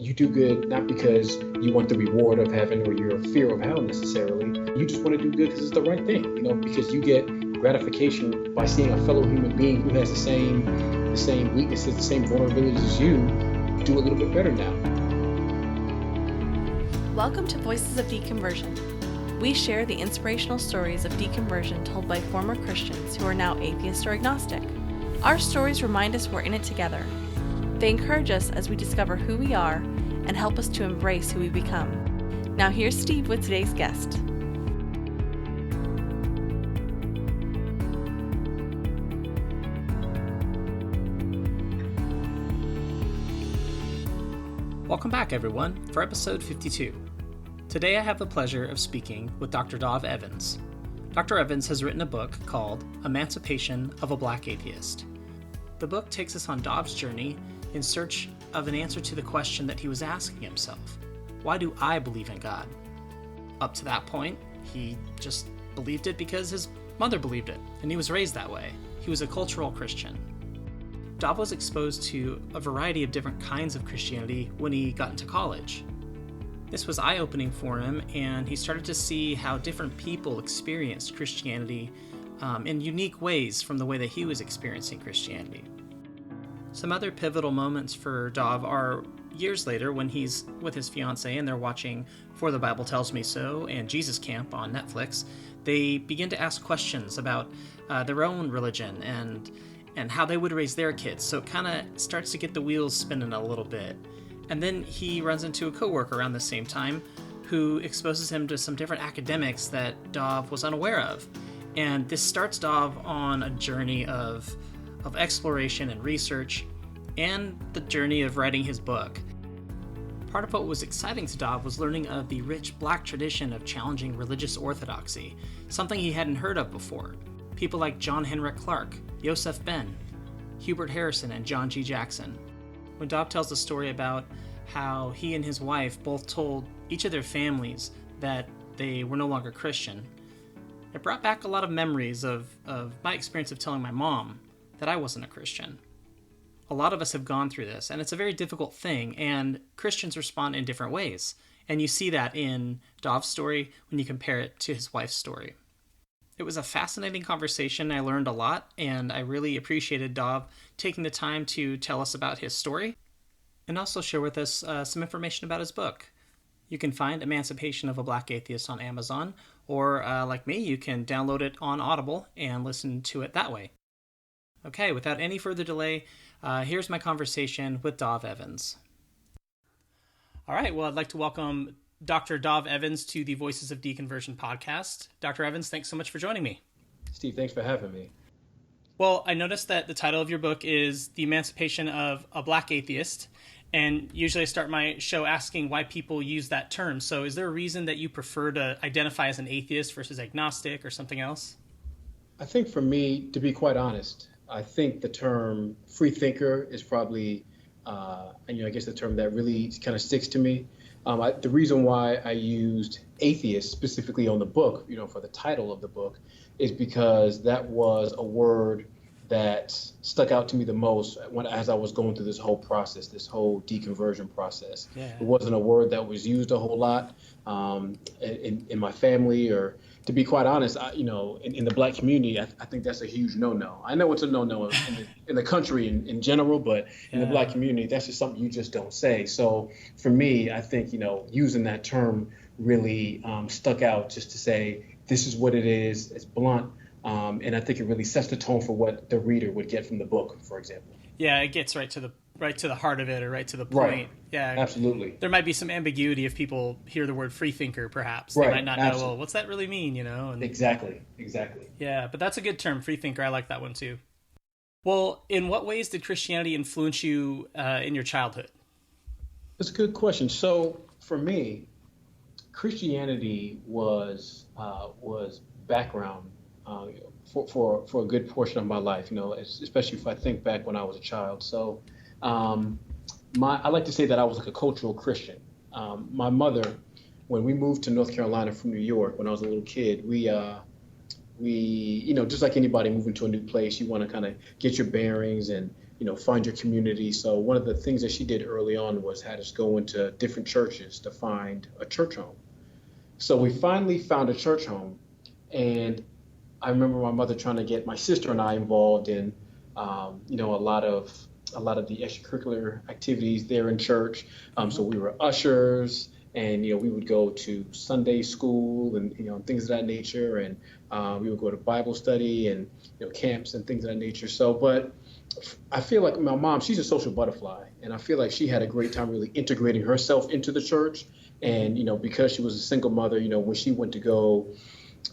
you do good not because you want the reward of heaven or you're in fear of hell necessarily. You just want to do good because it's the right thing, because you get gratification by seeing a fellow human being who has the same weaknesses, the same vulnerabilities as you, do a little bit better now. Welcome to Voices of Deconversion. We share the inspirational stories of deconversion told by former Christians who are now atheist or agnostic. Our stories remind us we're in it together. They encourage us as we discover who we are and help us to embrace who we become. Now here's Steve with today's guest. Welcome back, everyone, for episode 52. Today I have the pleasure of speaking with Dr. Dauv Evans. Dr. Evans has written a book called Emancipation of a Black Atheist. The book takes us on Dauv's journey in search of an answer to the question that he was asking himself. Why do I believe in God? Up to that point, he just believed it because his mother believed it, and he was raised that way. He was a cultural Christian. Dauv was exposed to a variety of different kinds of Christianity when he got into college. This was eye-opening for him, and he started to see how different people experienced Christianity in unique ways from the way that he was experiencing Christianity. Some other pivotal moments for Dauv are years later when he's with his fiancee and they're watching For the Bible Tells Me So and Jesus Camp on Netflix. They begin to ask questions about their own religion and how they would raise their kids. So it kind of starts to get the wheels spinning a little bit. And then he runs into a coworker around the same time who exposes him to some different academics that Dauv was unaware of. And this starts Dauv on a journey of exploration and research, and the journey of writing his book. Part of what was exciting to Dauv was learning of the rich Black tradition of challenging religious orthodoxy, something he hadn't heard of before. People like John Henrik Clarke, Yosef Ben, Hubert Harrison, and John G. Jackson. When Dauv tells the story about how he and his wife both told each of their families that they were no longer Christian, it brought back a lot of memories of my experience of telling my mom that I wasn't a Christian. A lot of us have gone through this, and it's a very difficult thing, and Christians respond in different ways. And you see that in Dauv's story when you compare it to his wife's story. It was a fascinating conversation. I learned a lot, and I really appreciated Dauv taking the time to tell us about his story and also share with us some information about his book. You can find Emancipation of a Black Atheist on Amazon, or like me, you can download it on Audible and listen to it that way. Okay, without any further delay, here's my conversation with Dauv Evans. All right, well, I'd like to welcome Dr. Dauv Evans to the Voices of Deconversion podcast. Dr. Evans, thanks so much for joining me. Steve, thanks for having me. Well, I noticed that the title of your book is The Emancipation of a Black Atheist, and usually I start my show asking why people use that term. So is there a reason that you prefer to identify as an atheist versus agnostic or something else? I think for me, to be quite honest, I think the term free thinker is probably, I guess the term that really kind of sticks to me. The reason why I used atheist specifically on the book, for the title of the book, is because that was a word that stuck out to me the most as I was going through this whole process, this whole deconversion process. Yeah. It wasn't a word that was used a whole lot in my family, or to be quite honest, in the Black community, I think that's a huge no-no. I know it's a no-no in the country in general, but in the Black community, that's just something you just don't say. So for me, I think, using that term really stuck out, just to say, this is what it is. It's blunt. And I think it really sets the tone for what the reader would get from the book, for example. Yeah, it gets right to the heart of it, or right to the point. Right. Yeah, absolutely. There might be some ambiguity if people hear the word free thinker, perhaps. Right. They might not know, well, what's that really mean, And, Exactly. Yeah, but that's a good term, free thinker. I like that one too. Well, in what ways did Christianity influence you in your childhood? That's a good question. So for me, Christianity was background for a good portion of my life, especially if I think back when I was a child. So I like to say that I was like a cultural Christian. My mother, when we moved to North Carolina from New York when I was a little kid, we just like anybody moving to a new place, you want to kind of get your bearings and find your community. So one of the things that she did early on was had us go into different churches to find a church home. So we finally found a church home, and I remember my mother trying to get my sister and I involved in, a lot of the extracurricular activities there in church. So we were ushers, and we would go to Sunday school and things of that nature, and we would go to Bible study and camps and things of that nature. So, but I feel like my mom, she's a social butterfly, and I feel like she had a great time really integrating herself into the church. And because she was a single mother, when she went to go,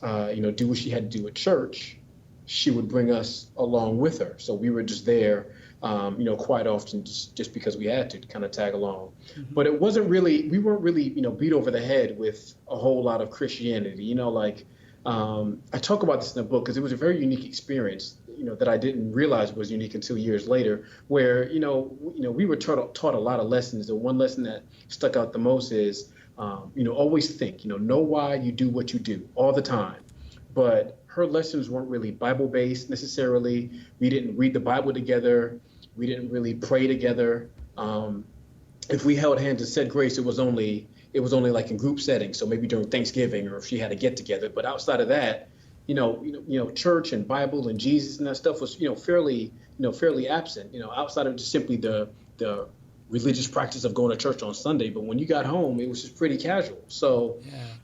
do what she had to do at church, she would bring us along with her. So we were just there, quite often just because we had to kind of tag along. Mm-hmm. But we weren't really, beat over the head with a whole lot of Christianity. I talk about this in the book because it was a very unique experience, that I didn't realize was unique until years later, where, we were taught a lot of lessons. The one lesson that stuck out the most is, always think, know why you do what you do all the time. But her lessons weren't really Bible-based necessarily. We didn't read the Bible together. We didn't really pray together. If we held hands and said grace, it was only like in group settings. So maybe during Thanksgiving, or if she had a get together. But outside of that, church and Bible and Jesus and that stuff was, fairly absent. Outside of just simply the religious practice of going to church on Sunday. But when you got home, it was just pretty casual. So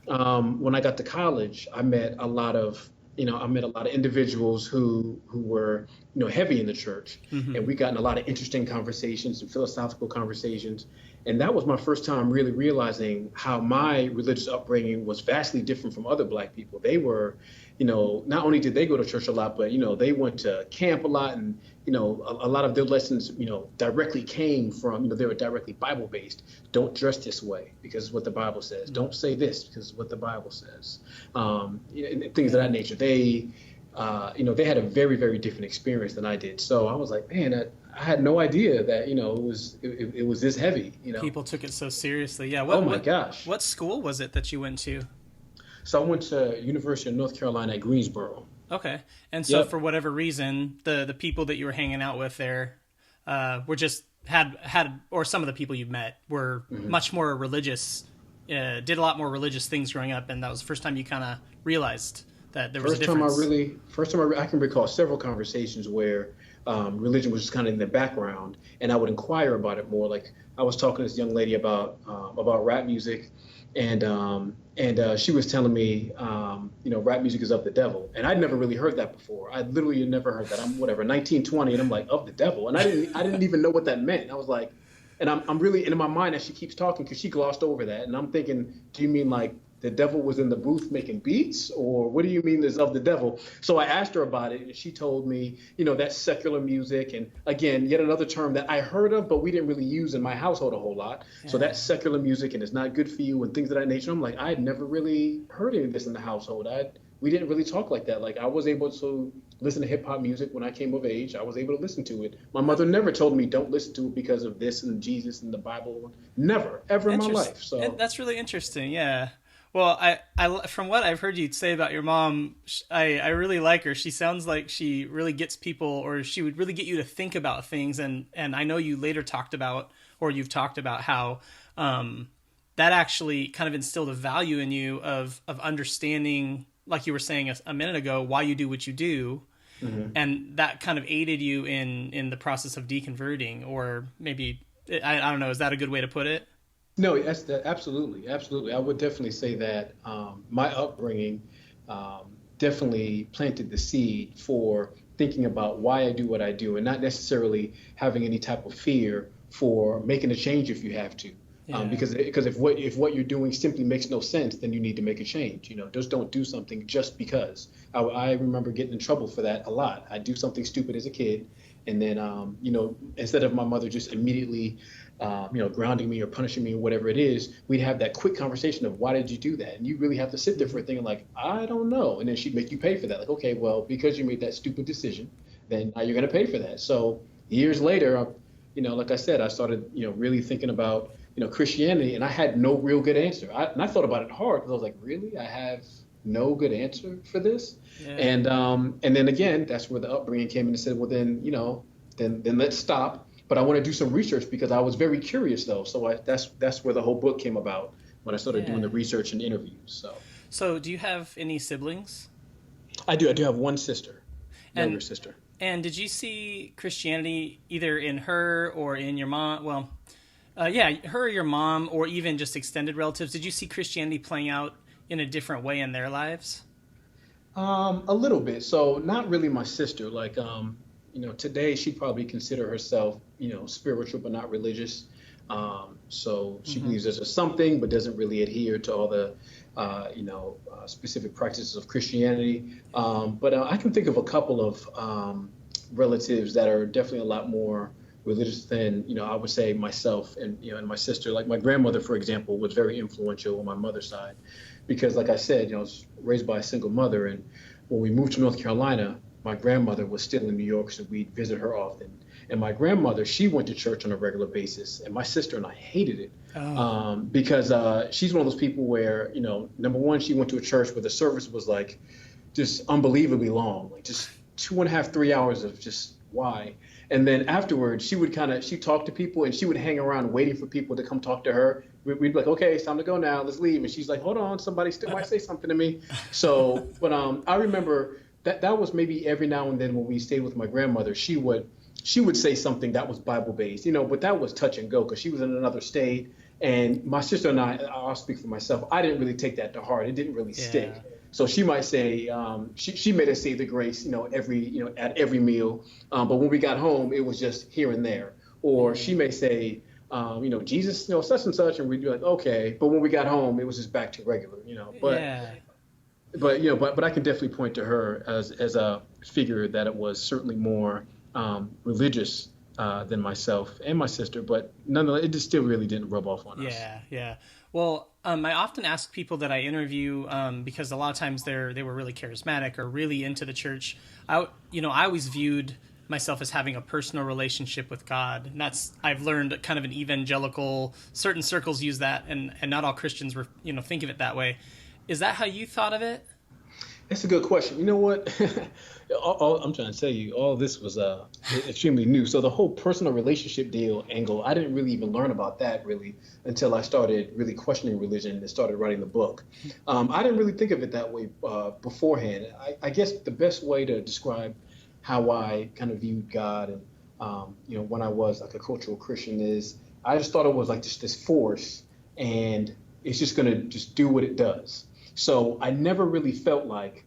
when I got to college, I met a lot of individuals who were, heavy in the church. Mm-hmm. And we got in a lot of interesting conversations and philosophical conversations. And that was my first time really realizing how my religious upbringing was vastly different from other Black people. They were, not only did they go to church a lot, but, they went to camp a lot. And, a lot of their lessons, directly came from, they were directly Bible-based. Don't dress this way because it's what the Bible says. Mm-hmm. Don't say this because it's what the Bible says. And things of that nature. They had a very, very different experience than I did. So I was like, man, I had no idea that, it was this heavy, People took it so seriously. Yeah. Oh my gosh. What school was it that you went to? So I went to University of North Carolina at Greensboro. Okay. And so for whatever reason, the people that you were hanging out with there were just had or some of the people you've met were mm-hmm. much more religious, did a lot more religious things growing up. And that was the first time you kind of realized that there was a difference. First time I can recall several conversations where religion was just kind of in the background, and I would inquire about it more. Like I was talking to this young lady about rap music, and she was telling me, rap music is of the devil, and I'd never really heard that before. I literally had never heard that. I'm 19, 20, and I'm like, of the devil, and I didn't even know what that meant. I was like, and I'm really, and in my mind as she keeps talking, because she glossed over that, and I'm thinking, do you mean like the devil was in the booth making beats, or what do you mean is of the devil? So I asked her about it, and she told me, that's secular music. And again, yet another term that I heard of, but we didn't really use in my household a whole lot. Yeah. So that's secular music, and it's not good for you and things of that nature. I'm like, I had never really heard any of this in the household. We didn't really talk like that. Like I was able to listen to hip hop music when I came of age. I was able to listen to it. My mother never told me don't listen to it because of this and Jesus and the Bible. Never, ever in my life. So that's really interesting. Yeah. Well, I from what I've heard you say about your mom, I really like her. She sounds like she really gets people, or she would really get you to think about things. And I know you later talked about, or you've talked about how that actually kind of instilled a value in you of understanding, like you were saying a minute ago, why you do what you do. Mm-hmm. And that kind of aided you in the process of deconverting, or maybe, I don't know, is that a good way to put it? No, absolutely. I would definitely say that my upbringing definitely planted the seed for thinking about why I do what I do, and not necessarily having any type of fear for making a change if you have to. Yeah. Because if what you're doing simply makes no sense, then you need to make a change. Just don't do something just because. I remember getting in trouble for that a lot. I'd do something stupid as a kid, and then instead of my mother just immediately grounding me or punishing me or whatever it is, we'd have that quick conversation of why did you do that? And you really have to sit there for a thing and like, I don't know. And then she'd make you pay for that. Like, okay, well, because you made that stupid decision, then now you're going to pay for that. So years later, like I said, I started, really thinking about, Christianity, and I had no real good answer. And I thought about it hard because I was like, really? I have no good answer for this? Yeah. And then again, that's where the upbringing came in and said, well, then, then let's stop. But I want to do some research because I was very curious though. So that's where the whole book came about when I started doing the research and interviews. So do you have any siblings? I do have one sister, younger sister. And did you see Christianity either in her or in your mom? Well, her or your mom, or even just extended relatives. Did you see Christianity playing out in a different way in their lives? A little bit. So not really my sister. Like, today she'd probably consider herself, spiritual but not religious. So she believes there's a something, but doesn't really adhere to all the, specific practices of Christianity. But I can think of a couple of relatives that are definitely a lot more religious than, I would say myself and my sister. Like my grandmother, for example, was very influential on my mother's side because, like I said, I was raised by a single mother. And when we moved to North Carolina, my grandmother was still in New York, so we'd visit her often. And my grandmother, she went to church on a regular basis, and my sister and I hated it because she's one of those people where, number one, she went to a church where the service was like just unbelievably long, like just 2.5, 3 hours of just why. And then afterwards, she talked to people and she would hang around waiting for people to come talk to her. We'd be like, okay, it's time to go now, let's leave. And she's like, hold on, somebody still might say something to me. So, but I remember that was maybe every now and then when we stayed with my grandmother, she would say something that was Bible based, but that was touch and go because she was in another state. And my sister and I'll speak for myself, I didn't really take that to heart. It didn't really stick. So she might say, she made us say the grace, at every meal. But when we got home, it was just here and there. Or she may say, Jesus, such and such, and we'd be like, okay. But when we got home, it was just back to regular, But I can definitely point to her as a figure that it was certainly more religious than myself and my sister, but nonetheless, it just still really didn't rub off on us. Yeah. Well, I often ask people that I interview because a lot of times they were really charismatic or really into the church. I always viewed myself as having a personal relationship with God, and I've learned kind of an evangelical. Certain circles use that, and not all Christians were think of it that way. Is that how you thought of it? That's a good question. You know what? I'm trying to tell you, all this was extremely new. So the whole personal relationship deal angle, I didn't really even learn about that really until I started really questioning religion and started writing the book. I didn't really think of it that way beforehand. I guess the best way to describe how I kind of viewed God and, when I was like a cultural Christian is I just thought it was like just this force and it's just going to just do what it does. So I never really felt like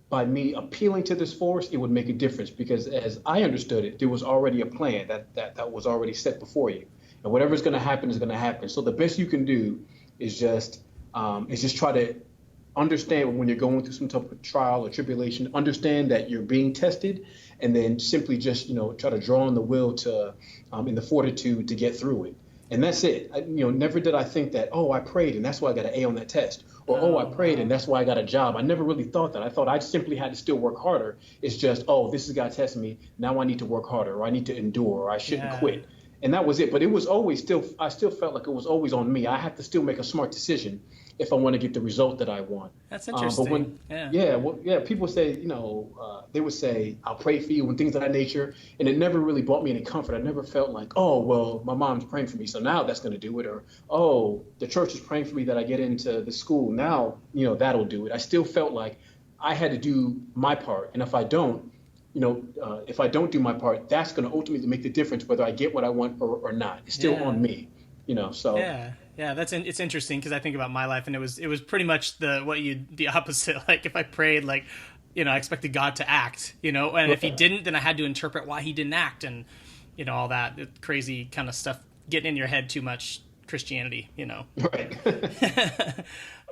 by me appealing to this force, it would make a difference because as I understood it, there was already a plan that was already set before you. And whatever's going to happen is going to happen. So the best you can do is just try to understand when you're going through some type of trial or tribulation, understand that you're being tested and then simply just, try to draw on the will to and the fortitude to get through it. And that's it. Never did I think that, I prayed and that's why I got an A on that test. Or, I prayed and that's why I got a job. I never really thought that. I thought I simply had to still work harder. It's just, this is God testing me. Now I need to work harder or I need to endure or I shouldn't quit. And that was it. But it was always I still felt like it was always on me. I had to still make a smart decision if I want to get the result that I want. That's interesting. But people say, they would say, I'll pray for you and things of that nature. And it never really brought me any comfort. I never felt like, my mom's praying for me, so now that's going to do it. Or, the church is praying for me that I get into the school. Now, that'll do it. I still felt like I had to do my part. And if I don't, do my part, that's going to ultimately make the difference whether I get what I want or not. It's still on me, so. Yeah, it's interesting because I think about my life and it was pretty much the opposite. Like if I prayed, I expected God to act, and if he didn't, then I had to interpret why he didn't act and, all that crazy kind of stuff getting in your head too much. Christianity, Right.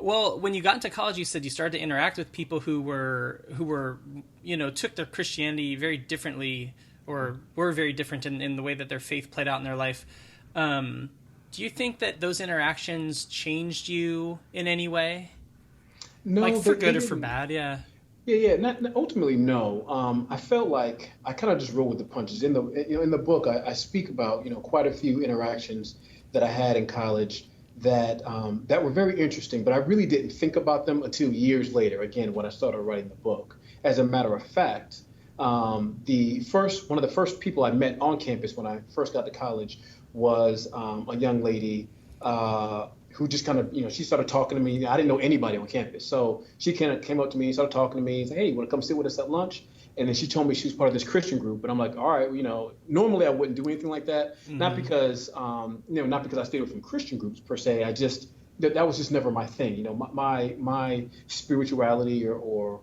Well, when you got into college, you said you started to interact with people who were took their Christianity very differently or were very different in the way that their faith played out in their life. Do you think that those interactions changed you in any way? No, for good or for bad? Yeah. Yeah. Not ultimately, no. I felt like I kind of just rolled with the punches. In the book, I speak about quite a few interactions that I had in college that were very interesting, but I really didn't think about them until years later. Again, when I started writing the book. As a matter of fact, One of the first people I met on campus when I first got to college was a young lady who just kind of, she started talking to me. I didn't know anybody on campus. So she kind of came up to me, started talking to me, and said, "Hey, you want to come sit with us at lunch?" And then she told me she was part of this Christian group. And I'm like, all right, normally I wouldn't do anything like that. Mm-hmm. Not because I stayed away from Christian groups per se. I just, that was just never my thing. My spirituality or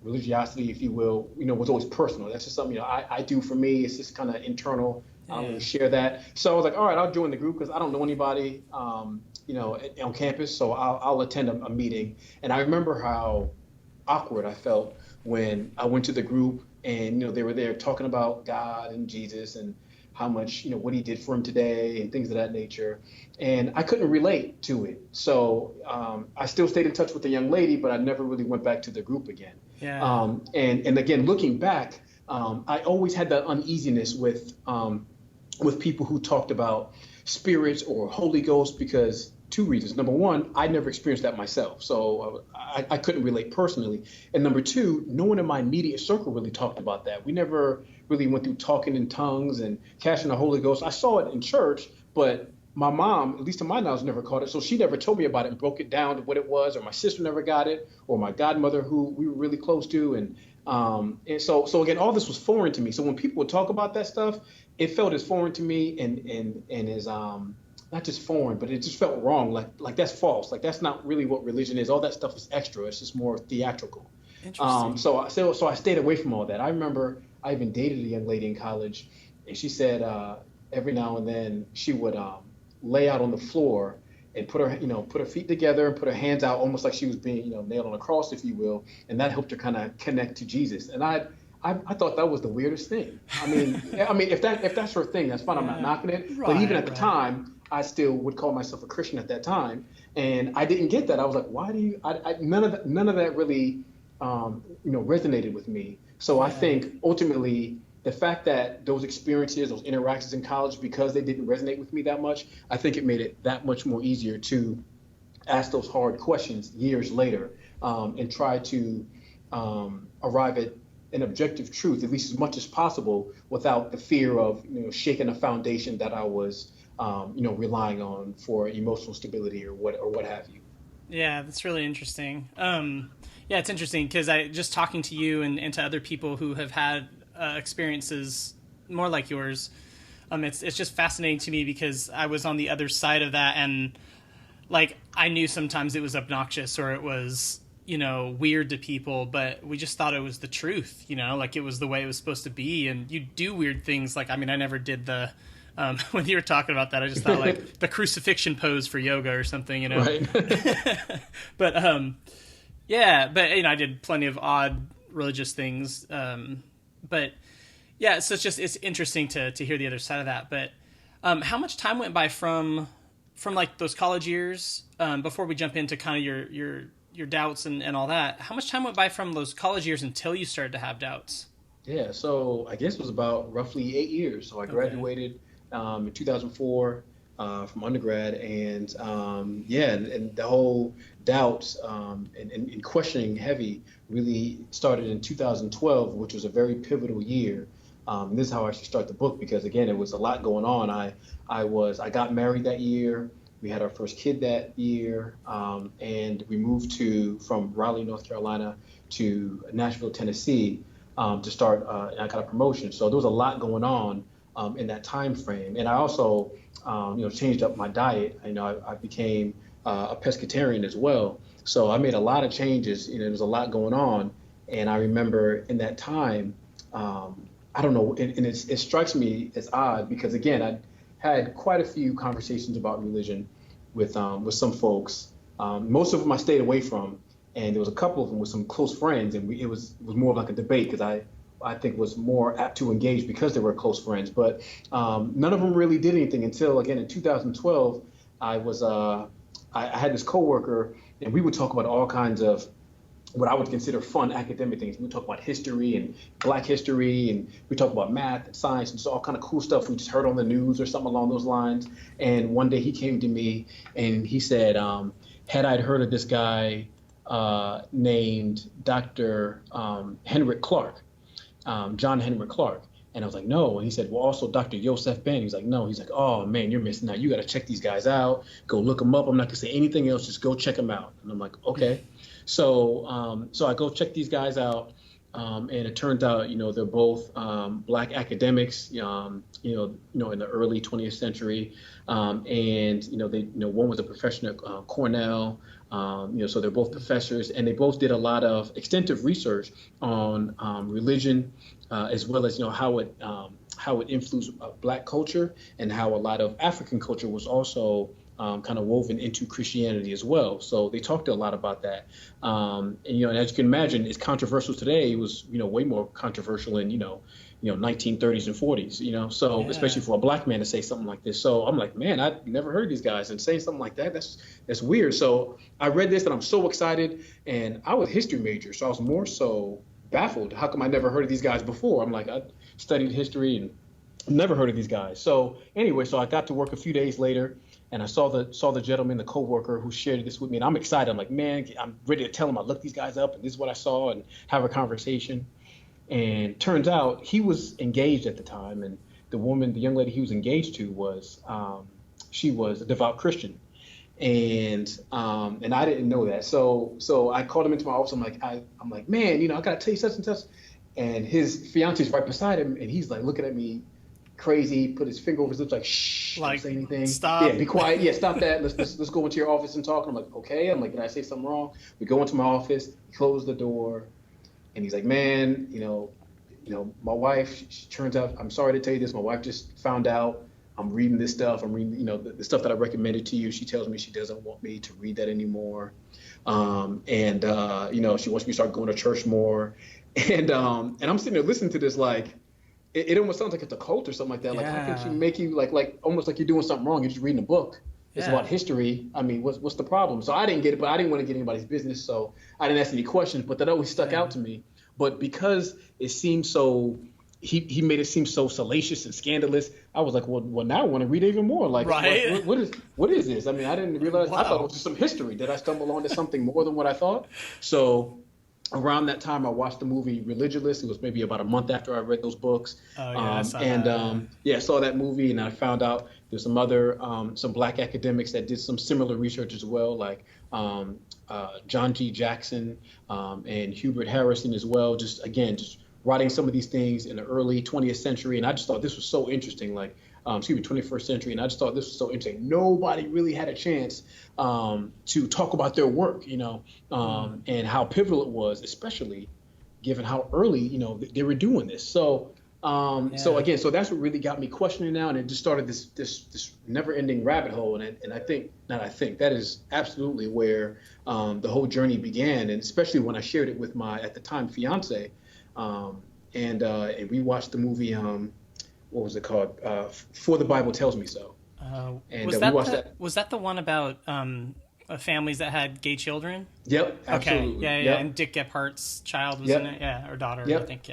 religiosity, if you will, was always personal. That's just something, I do for me. It's just kind of internal. I don't really share that. So I was like, all right, I'll join the group because I don't know anybody, on campus. So I'll attend a meeting. And I remember how awkward I felt when I went to the group and, they were there talking about God and Jesus and how much, what he did for him today and things of that nature. And I couldn't relate to it. So I still stayed in touch with the young lady, but I never really went back to the group again. Yeah. And again, looking back, I always had that uneasiness with people who talked about spirits or Holy Ghost because two reasons. Number one, I never experienced that myself, so I couldn't relate personally. And number two, no one in my immediate circle really talked about that. We never really went through talking in tongues and casting the Holy Ghost. I saw it in church, but my mom, at least to my knowledge, never caught it. So she never told me about it and broke it down to what it was, or my sister never got it, or my godmother, who we were really close to. And so again, all this was foreign to me. So when people would talk about that stuff, it felt as foreign to me and as not just foreign, but it just felt wrong. Like that's false. Like that's not really what religion is. All that stuff is extra. It's just more theatrical. Interesting. So I stayed away from all that. I remember I even dated a young lady in college, and she said every now and then she would lay out on the floor and put her feet together and put her hands out, almost like she was being nailed on a cross, if you will, and that helped her kind of connect to Jesus. And I thought that was the weirdest thing. I mean, if that's her thing, that's fine. I'm not knocking it. Right, but even at the time, I still would call myself a Christian at that time, and I didn't get that. I was like, why do you? None of that really, resonated with me. So I think ultimately the fact that those experiences, those interactions in college, because they didn't resonate with me that much, I think it made it that much more easier to ask those hard questions years later and try to arrive at an objective truth, at least as much as possible, without the fear of shaking a foundation that I was relying on for emotional stability or what have you. Yeah, that's really interesting. Yeah, it's interesting because I just talking to you and to other people who have had experiences more like yours. It's just fascinating to me because I was on the other side of that, and like I knew sometimes it was obnoxious or it was weird to people, but we just thought it was the truth, like it was the way it was supposed to be. And you do weird things. Like, I never did the, when you were talking about that, I just thought like the crucifixion pose for yoga or something, Right. But, I did plenty of odd religious things. But yeah, so it's interesting to hear the other side of that. But, how much time went by from like those college years, before we jump into kind of your doubts and all that? How much time went by from those college years until you started to have doubts? Yeah, so I guess it was about roughly 8 years. So I graduated in 2004 from undergrad, and and the whole doubts and questioning heavy really started in 2012, which was a very pivotal year. And this is how I should start the book, because again, it was a lot going on. I got married that year. We had our first kid that year, and we moved from Raleigh, North Carolina, to Nashville, Tennessee, to start an kind of promotion. So there was a lot going on in that time frame. And I also, changed up my diet. I became a pescatarian as well. So I made a lot of changes. There was a lot going on. And I remember in that time, I don't know, and it strikes me as odd because, again, I had quite a few conversations about religion with some folks. Most of them I stayed away from, and there was a couple of them with some close friends, and it was more of like a debate because I think was more apt to engage because they were close friends. But none of them really did anything until, again, in 2012, I had this coworker, and we would talk about all kinds of what I would consider fun academic things. We talk about history and Black history, and we talk about math and science and just all kind of cool stuff we just heard on the news or something along those lines. And one day he came to me and he said, had I heard of this guy named Dr. Henrik Clark. John Henry Clark. And I was like, no. And he said, well, also Dr. Yosef Ben. He's like, no. He's like, oh, man, you're missing out. You got to check these guys out. Go look them up. I'm not going to say anything else. Just go check them out. And I'm like, okay. So I go check these guys out. And it turns out, they're both Black academics, in the early 20th century. And, they, one was a professor at Cornell. So they're both professors, and they both did a lot of extensive research on religion, as well as how it influenced Black culture, and how a lot of African culture was also kind of woven into Christianity as well. So they talked a lot about that. And as you can imagine, it's controversial today. It was way more controversial in 1930s and 40s. So yeah. Especially for a Black man to say something like this. So I'm like, man, I've never heard these guys, and saying something like that, that's weird. So I read this and I'm so excited, and I was a history major, so I was more so baffled. How come I never heard of these guys before? I'm like, I studied history and never heard of these guys. So anyway, so I got to work a few days later, and I saw the gentleman, the coworker who shared this with me, and I'm excited. I'm like, man, I'm ready to tell him I looked these guys up, and this is what I saw, and have a conversation. And turns out he was engaged at the time, and the young lady he was engaged to was, she was a devout Christian, and I didn't know that. So I called him into my office. I'm like, man, I gotta tell you such and such. And his fiance is right beside him, and he's like looking at me crazy, put his finger over his lips, like, shh, don't say anything. Stop. Yeah, be quiet. Yeah, stop that. Let's go into your office and talk. And I'm like, okay. I'm like, did I say something wrong? We go into my office, close the door. And he's like, man, my wife, she turns out, I'm sorry to tell you this, my wife just found out. I'm reading this stuff. I'm reading, the stuff that I recommended to you. She tells me she doesn't want me to read that anymore. And she wants me to start going to church more. And I'm sitting there listening to this, like, it almost sounds like it's a cult or something like that. Like, how can she make you like almost like you're doing something wrong? You're just reading a book. It's about history. I mean, what's the problem? So I didn't get it, but I didn't want to get anybody's business, so I didn't ask any questions. But that always stuck out to me. But because it seemed so, he made it seem so salacious and scandalous. I was like, well, now I want to read even more. Like, right? What is this? I mean, I didn't realize. Wow. I thought it was just some history. Did I stumble onto something more than what I thought? So around that time, I watched the movie Religulous. It was maybe about a month after I read those books. I saw that movie, and I found out there's some other some Black academics that did some similar research as well, like John G. Jackson and Hubert Harrison as well. Just writing some of these things in the early 20th century, and I just thought this was so interesting. Like, 21st century, and I just thought this was so interesting. Nobody really had a chance to talk about their work, and how pivotal it was, especially given how early, they were doing this. So so that's what really got me questioning now, and it just started this never-ending rabbit hole, and I think that is absolutely where the whole journey began, and especially when I shared it with my at the time fiance, and we watched the movie. What was it called? For the Bible Tells Me So. And was we watched that. Was that the one about families that had gay children? Yep, absolutely. Okay, yeah. Yep. And Dick Gephardt's child was in it, or daughter, I think,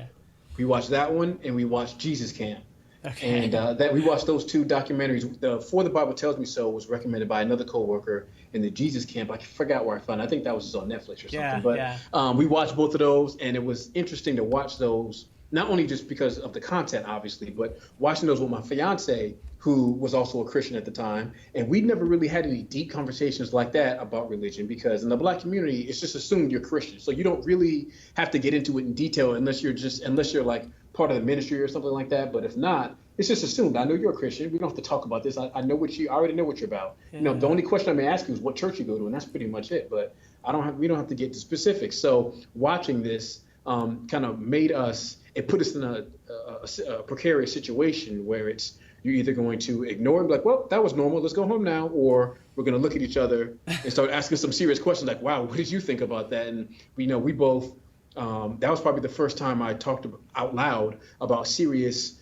We watched that one, and we watched Jesus Camp. Okay. And we watched those two documentaries. The For the Bible Tells Me So was recommended by another coworker, and the Jesus Camp, I forgot where I found it. I think that was just on Netflix or something. But we watched both of those, and it was interesting to watch those. Not only just because of the content, obviously, but watching those with my fiance, who was also a Christian at the time. And we'd never really had any deep conversations like that about religion, because in the Black community, it's just assumed you're Christian. So you don't really have to get into it in detail unless you're like part of the ministry or something like that. But if not, it's just assumed. I know you're a Christian. We don't have to talk about this. I already know what you're about. Yeah. The only question I may ask you is what church you go to, and that's pretty much it. But we don't have to get to specifics. So watching this kind of made us. It put us in a precarious situation where you're either going to ignore and be like, well, that was normal, let's go home now, or we're going to look at each other and start asking some serious questions like, wow, what did you think about that? And we both, that was probably the first time I talked out loud about serious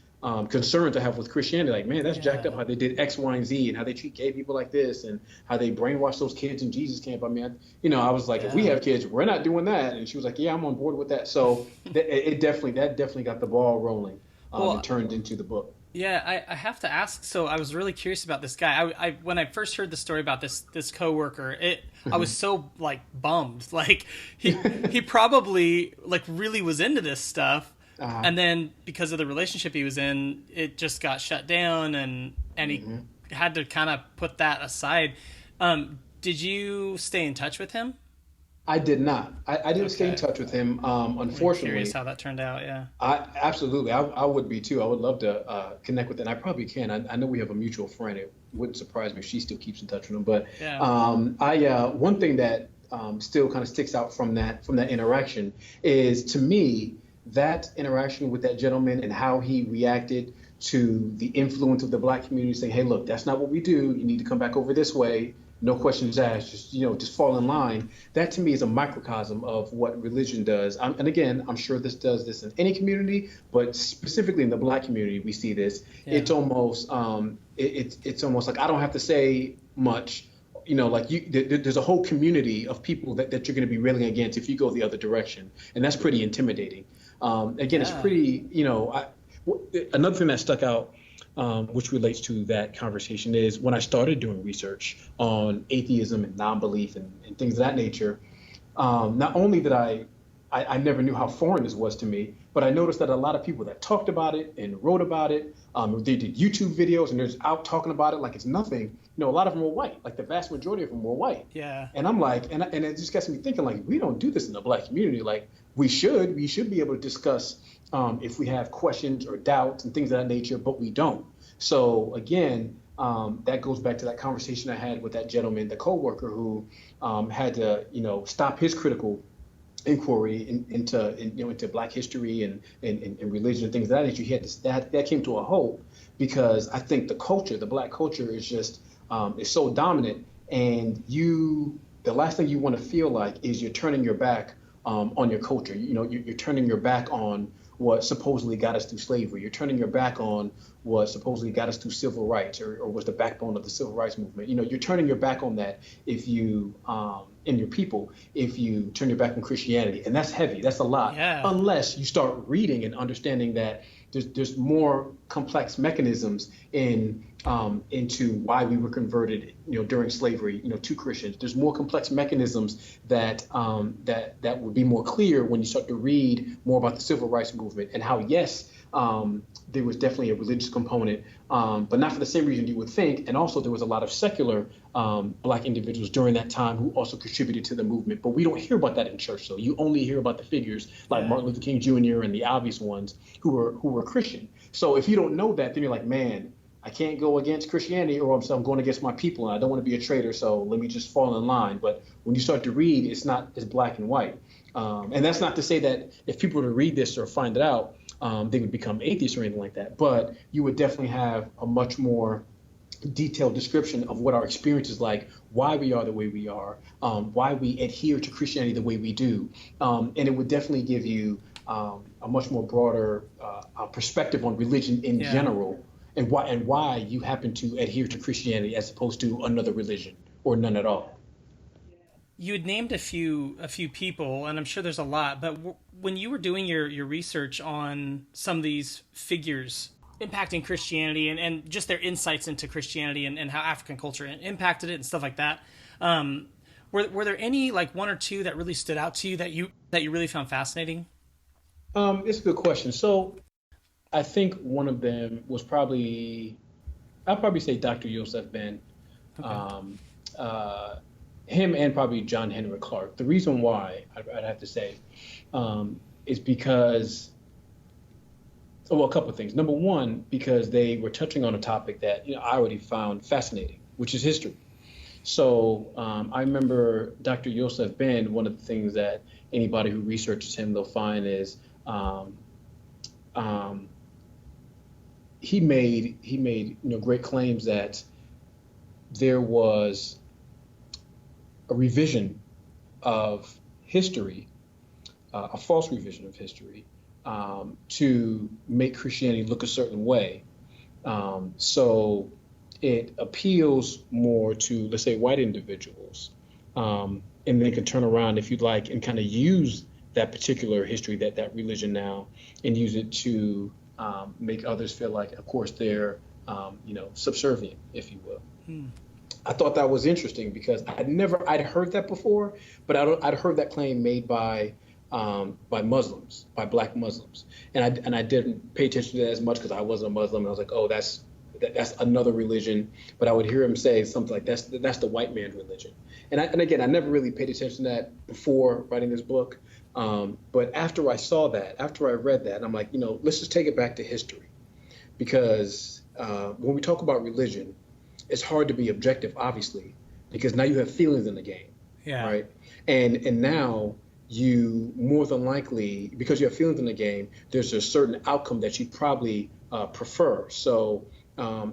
concerns I have with Christianity. Like, man, that's jacked up how they did X, Y, and Z, and how they treat gay people like this, and how they brainwash those kids in Jesus camp. I mean, I was like, if we have kids, we're not doing that. And she was like, yeah, I'm on board with that. So that definitely got the ball rolling and turned into the book. Yeah, I have to ask. So I was really curious about this guy. I when I first heard the story about this coworker, I was so like bummed. Like he probably like really was into this stuff. And then because of the relationship he was in, it just got shut down, and he had to kind of put that aside. Did you stay in touch with him? I did not. I didn't stay in Okay. touch with him. I'm curious Unfortunately, how that turned out. Yeah. I absolutely. I would be too. I would love to connect with him. I probably can. I know we have a mutual friend. It wouldn't surprise me if she still keeps in touch with him. But Yeah. I one thing that still kind of sticks out from that interaction is, to me, that interaction with that gentleman and how he reacted to the influence of the Black community, saying, "Hey, look, that's not what we do. You need to come back over this way. No questions asked. Just fall in line." That to me is a microcosm of what religion does. And again, I'm sure this does this in any community, but specifically in the Black community, we see this. Yeah. It's almost it's almost like I don't have to say much. Like there's a whole community of people that you're going to be railing against if you go the other direction, and that's pretty intimidating. Again, it's pretty. Another thing that stuck out, which relates to that conversation, is when I started doing research on atheism and non-belief and things of that nature. Not only that I never knew how foreign this was to me, but I noticed that a lot of people that talked about it and wrote about it, they did YouTube videos and they're just out talking about it like it's nothing. A lot of them were white. Like the vast majority of them were white. Yeah. And I'm like, and it just gets me thinking, like, we don't do this in the Black community. Like we should be able to discuss if we have questions or doubts and things of that nature, but we don't. So again, that goes back to that conversation I had with that gentleman, the coworker, who had to, stop his critical inquiry into Black history and religion and things of that nature. He had to, that came to a halt because I think the Black culture is just is so dominant, and the last thing you want to feel like is you're turning your back on your culture. You're turning your back on what supposedly got us through slavery. You're turning your back on what supposedly got us through civil rights, or was the backbone of the civil rights movement. You're turning your back on that if you, in your people, if you turn your back on Christianity. And that's heavy, that's a lot. Yeah. Unless you start reading and understanding that there's more complex mechanisms into why we were converted, during slavery, to Christians. There's more complex mechanisms that would be more clear when you start to read more about the civil rights movement and how, yes, there was definitely a religious component, but not for the same reason you would think. And also there was a lot of secular Black individuals during that time who also contributed to the movement. But we don't hear about that in church. So you only hear about the figures like Martin Luther King Jr. and the obvious ones who were Christian. So if you don't know that, then you're like, man, I can't go against Christianity, or I'm going against my people, and I don't want to be a traitor, so let me just fall in line. But when you start to read, it's not as black and white. And that's not to say that if people were to read this or find it out, they would become atheists or anything like that. But you would definitely have a much more detailed description of what our experience is like, why we are the way we are, why we adhere to Christianity the way we do. And it would definitely give you a much more broader perspective on religion in general, and why you happen to adhere to Christianity as opposed to another religion or none at all. You had named a few people, and I'm sure there's a lot, but when you were doing your research on some of these figures impacting Christianity and just their insights into Christianity and how African culture impacted it and stuff like that, were there any, like one or two that really stood out to you that you really found fascinating? It's a good question. So I think one of them was I'll probably say Dr. Yosef Ben. Okay. Him and probably John Henry Clark. The reason why I'd have to say is because, well, a couple of things. Number one, because they were touching on a topic that I already found fascinating, which is history. So I remember Dr. Yosef Ben. One of the things that anybody who researches him, they'll find is he made great claims that there was a revision of history, a false revision of history, to make Christianity look a certain way. So it appeals more to, let's say, white individuals, and they can turn around, if you'd like, and kind of use that particular history, that religion now, and use it to make others feel like, of course, they're subservient, if you will. I thought that was interesting because I'd heard that before, but I'd heard that claim made by by Muslims, by Black Muslims, and I didn't pay attention to that as much because I wasn't a Muslim. And I was like, oh, that's another religion. But I would hear him say something like that's the white man's religion. And again, I never really paid attention to that before writing this book. But after I saw that, after I read that, I'm like, let's just take it back to history, because when we talk about religion, it's hard to be objective, obviously, because now you have feelings in the game, right? And now you more than likely, because you have feelings in the game, there's a certain outcome that you probably prefer. So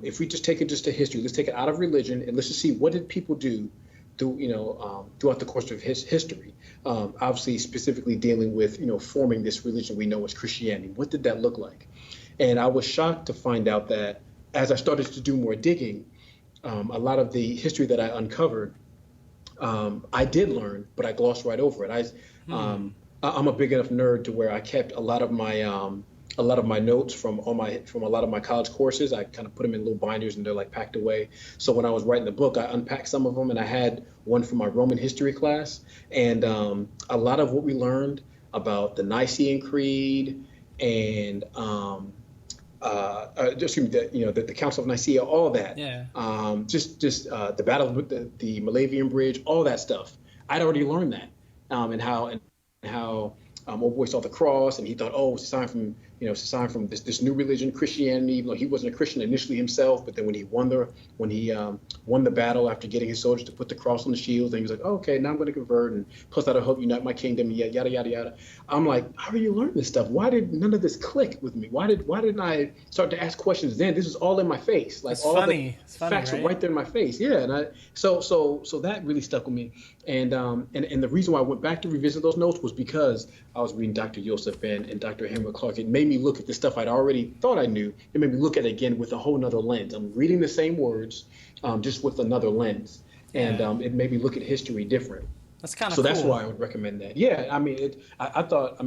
if we just take it just to history, let's take it out of religion and let's just see what did people do throughout the course of history. Obviously, specifically dealing with forming this religion we know as Christianity. What did that look like? And I was shocked to find out that as I started to do more digging, a lot of the history that I uncovered, I did learn, but I glossed right over it. I'm a big enough nerd to where I kept a lot of my notes from a lot of my college courses. I kind of put them in little binders and they're like packed away. So when I was writing the book, I unpacked some of them, and I had one from my Roman history class. And a lot of what we learned about the Nicene Creed and the Council of Nicaea, all that. Yeah. Just the battle with the Malavian Bridge, all that stuff. I'd already learned that, and how old boy saw the cross and he thought, oh, it's a sign from this new religion, Christianity, even though he wasn't a Christian initially himself. But then when he won the battle after getting his soldiers to put the cross on the shields, and he was like, oh, okay, now I'm going to convert, and plus that'll help unite my kingdom, and yada yada yada. I'm like, how do you learn this stuff? Why did none of this click with me? Why didn't I start to ask questions then? This is all in my face, like all the facts are right there in my face. Yeah, and so that really stuck with me. And the reason why I went back to revisit those notes was because I was reading Dr. Joseph Ben and Dr. Henry Clark. It made me look at the stuff I'd already thought I knew. It made me look at it again with a whole nother lens. I'm reading the same words, just with another lens. And it made me look at history different. That's kind of cool. So that's why I would recommend that. Yeah, I mean, I thought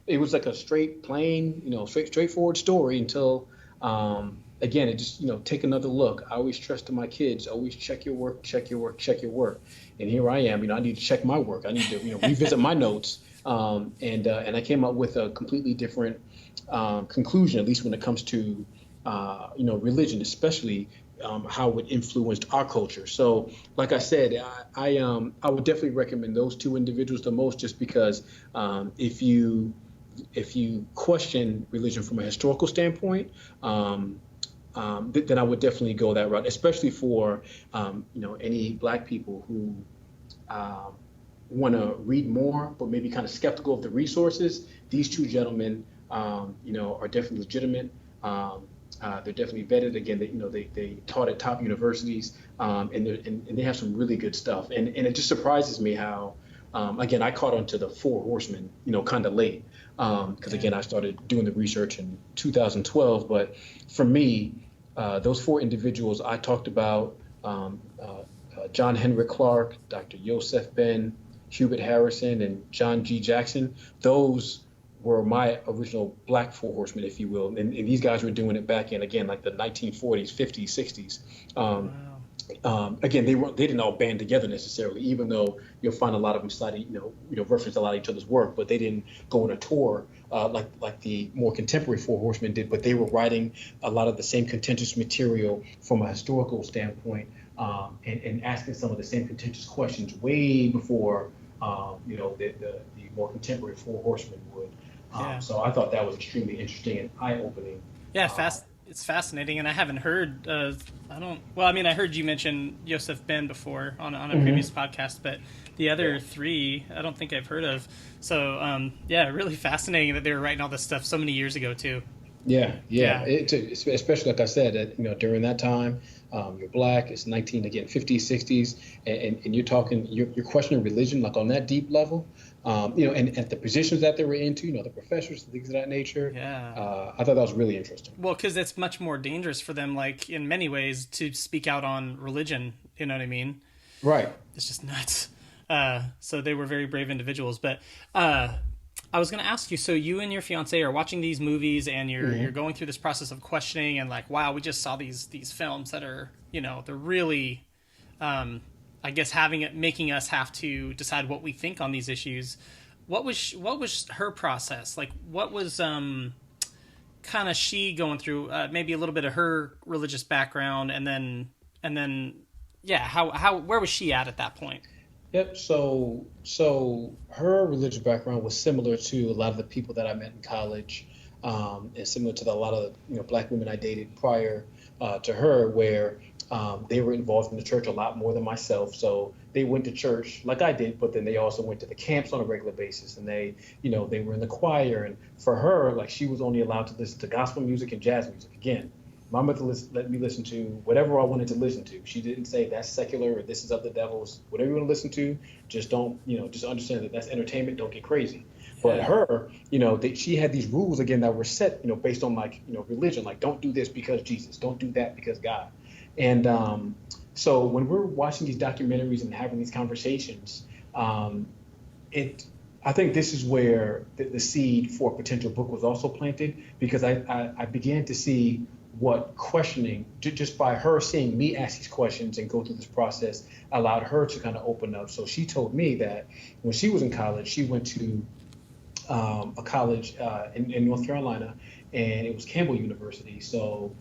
it was like a straightforward story until, again, it just, take another look. I always stress to my kids, always check your work, check your work, check your work. And here I am, I need to check my work. I need to, revisit my notes. And I came up with a completely different conclusion, at least when it comes to, religion, especially how it influenced our culture. So, like I said, I would definitely recommend those two individuals the most, just because if you question religion from a historical standpoint, then I would definitely go that route, especially for any Black people who want to read more, but maybe kind of skeptical of the resources. These two gentlemen, are definitely legitimate. They're definitely vetted. Again, they taught at top universities, and they have some really good stuff. And it just surprises me how, again, I caught on to the Four Horsemen, kind of late, because again, I started doing the research in 2012. But for me, those four individuals I talked about, John Henrik Clarke, Dr. Joseph Ben, Hubert Harrison, and John G. Jackson, those were my original Black Four Horsemen, if you will. And these guys were doing it back in, again, like the 1940s, 50s, 60s. Again, they didn't all band together necessarily, even though you'll find a lot of them citing, reference a lot of each other's work, but they didn't go on a tour like the more contemporary Four Horsemen did. But they were writing a lot of the same contentious material from a historical standpoint, and asking some of the same contentious questions way before the more contemporary Four Horsemen would. So I thought that was extremely interesting and eye-opening. Yeah, it's fascinating, and I haven't heard. I heard you mention Joseph Ben before on a previous podcast, but the other three I don't think I've heard of. So really fascinating that they were writing all this stuff so many years ago too. Yeah. Especially like I said, during that time, you're Black. It's 50s, 60s, and you're talking, you're questioning religion like on that deep level. And at the positions that they were into, the professors, things of that nature. Yeah. I thought that was really interesting. Well, because it's much more dangerous for them, like in many ways, to speak out on religion. You know what I mean? Right. It's just nuts. So they were very brave individuals. But I was going to ask you, so you and your fiance are watching these movies and you're going through this process of questioning and like, wow, we just saw these films that are, they're really, I guess making us have to decide what we think on these issues. what was her process like? What was kind of she going through? Maybe a little bit of her religious background, and then yeah, how where was she at that point? Yep. So her religious background was similar to a lot of the people that I met in college, and similar to a lot of black women I dated prior to her, where they were involved in the church a lot more than myself. So they went to church like I did, but then they also went to the camps on a regular basis, and they were in the choir. And for her, like, she was only allowed to listen to gospel music and jazz music. Again, my mother let me listen to whatever I wanted to listen to. She didn't say that's secular or this is of the devils. Whatever you want to listen to, just don't, just understand that that's entertainment. Don't get crazy. But her, she had these rules again that were set, based on religion. Like, don't do this because Jesus. Don't do that because God. And so when we're watching these documentaries and having these conversations, I think this is where the seed for a potential book was also planted, because I began to see what questioning, just by her seeing me ask these questions and go through this process, allowed her to kind of open up. So she told me that when she was in college, she went to a college in North Carolina, and it was Campbell University. So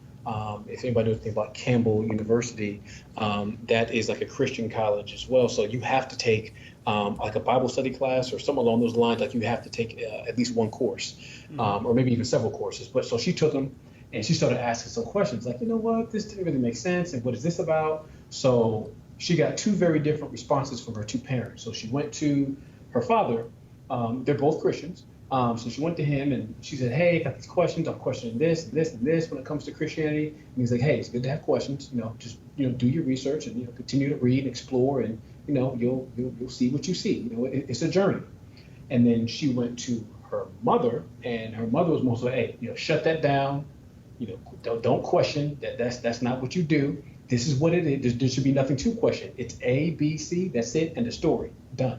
if anybody knows anything about Campbell University, that is like a Christian college as well. So you have to take like a Bible study class or something along those lines. Like, you have to take at least one course, or maybe even several courses. But so she took them, and she started asking some questions like, this didn't really make sense, and what is this about? So she got two very different responses from her two parents. So she went to her father. They're both Christians. So she went to him and she said, hey, I got these questions. I'm questioning this and this and this when it comes to Christianity. And he's like, hey, it's good to have questions. Just do your research and continue to read and explore, and you'll see what you see. It's a journey. And then she went to her mother, and her mother was mostly, hey, shut that down. Don't question that. That's not what you do. This is what it is. There should be nothing to question. It's A, B, C. That's it, and the story done.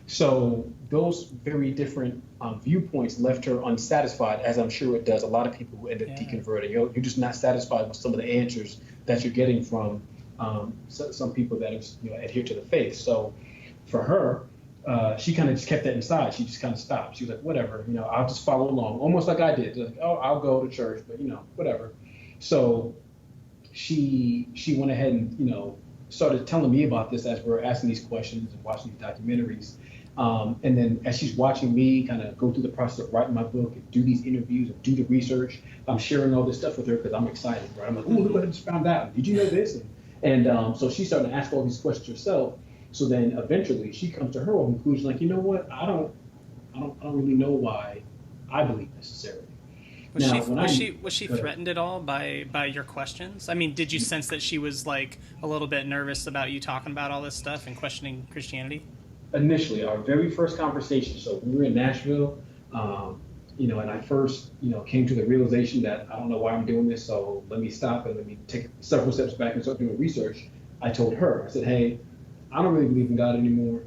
So those very different viewpoints left her unsatisfied, as I'm sure it does a lot of people who end up deconverting. You're just not satisfied with some of the answers that you're getting from some people that adhere to the faith. So for her, she kind of just kept that inside. She just kind of stopped. She was like, whatever, I'll just follow along, almost like I did. Like, oh, I'll go to church, but whatever. So she went ahead and started telling me about this as we're asking these questions and watching these documentaries. And then as she's watching me kind of go through the process of writing my book and do these interviews and do the research, I'm sharing all this stuff with her because I'm excited, right? I'm like, oh, look what I just found out. Did you know this? And so she started to ask all these questions herself. So then eventually she comes to her own conclusion, like, you know what? I don't really know why I believe necessarily. Was she threatened at all by your questions? I mean, did you sense that she was like a little bit nervous about you talking about all this stuff and questioning Christianity? Initially, our very first conversation, so we were in Nashville, and I first, came to the realization that I don't know why I'm doing this, so let me stop and let me take several steps back and start doing research. I told her, I said, hey, I don't really believe in God anymore,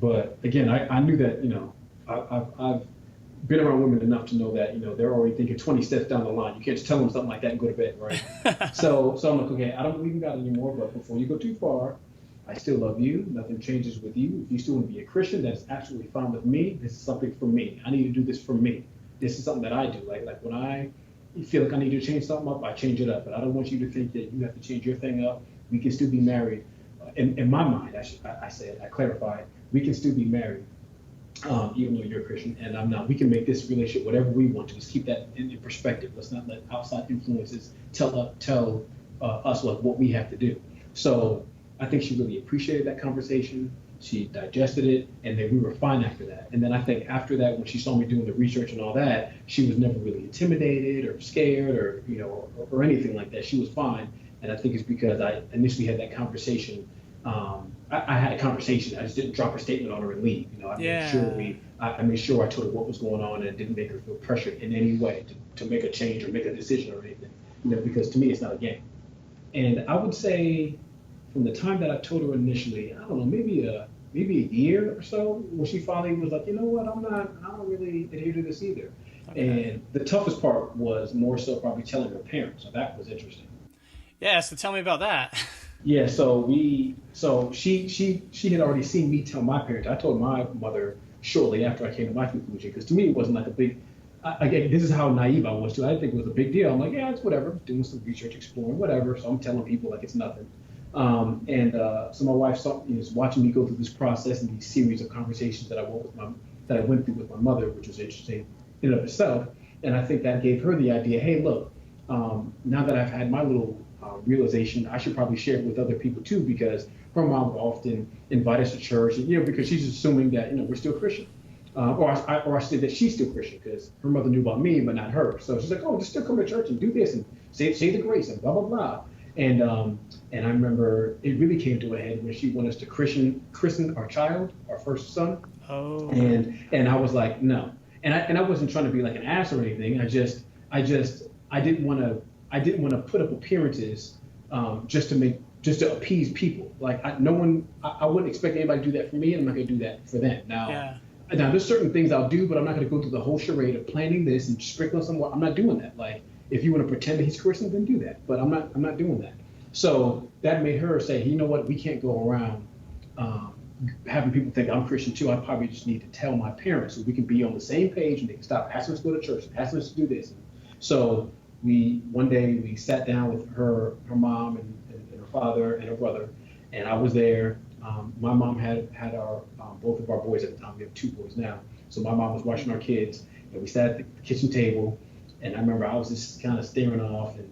but again, I knew that, I've been around women enough to know that, they're already thinking 20 steps down the line. You can't just tell them something like that and go to bed, right? So I'm like, okay, I don't believe in God anymore, but before you go too far, I still love you. Nothing changes with you. If you still want to be a Christian, that's absolutely fine with me. This is something for me. I need to do this for me. This is something that I do. Like when I feel like I need to change something up, I change it up. But I don't want you to think that you have to change your thing up. We can still be married. In my mind, I clarified, we can still be married, even though you're a Christian and I'm not. We can make this relationship whatever we want to. Just keep that in perspective. Let's not let outside influences tell us what we have to do. So I think she really appreciated that conversation. She digested it, and then we were fine after that. And then I think after that, when she saw me doing the research and all that, she was never really intimidated or scared or anything like that. She was fine. And I think it's because I initially had that conversation. I had a conversation. I just didn't drop a statement on her and leave. I made sure I told her what was going on and didn't make her feel pressured in any way to make a change or make a decision or anything. Because to me, it's not a game. And I would say, from the time that I told her initially, I don't know, maybe a year or so, when she finally was like, you know what, I don't really adhere to this either. Okay. And the toughest part was more so probably telling her parents. So that was interesting. Yeah, so tell me about that. Yeah, so she had already seen me tell my parents. I told my mother shortly after I came to my conclusion, because to me it wasn't like a big. Again, this is how naive I was too. I didn't think it was a big deal. I'm like, yeah, it's whatever. Doing some research, exploring, whatever. So I'm telling people like it's nothing. So my wife is watching me go through this process and these series of conversations that I went through with my mother, which was interesting in and of itself. And I think that gave her the idea, hey, look, now that I've had my little realization, I should probably share it with other people too, because her mom would often invite us to church, and, because she's assuming that, we're still Christian. Or I say that she's still Christian because her mother knew about me, but not her. So she's like, oh, just still come to church and do this and say the grace and blah, blah, blah. And I remember it really came to a head when she wanted us to christen our child, our first son. Oh. And I was like, no. And I wasn't trying to be like an ass or anything. I didn't want to put up appearances just to appease people. Like I wouldn't expect anybody to do that for me, and I'm not going to do that for them. Now, there's certain things I'll do, but I'm not going to go through the whole charade of planning this and sprinkling somewhere. I'm not doing that. Like, if you want to pretend that he's Christian, then do that. But I'm not doing that. So that made her say, you know what? We can't go around having people think I'm Christian too. I probably just need to tell my parents so we can be on the same page and they can stop asking us to go to church, asking us to do this. So one day we sat down with her mom and her father and her brother, and I was there. My mom had our both of our boys at the time. We have 2 boys now. So my mom was watching our kids, and we sat at the kitchen table. And I remember I was just kind of staring off, and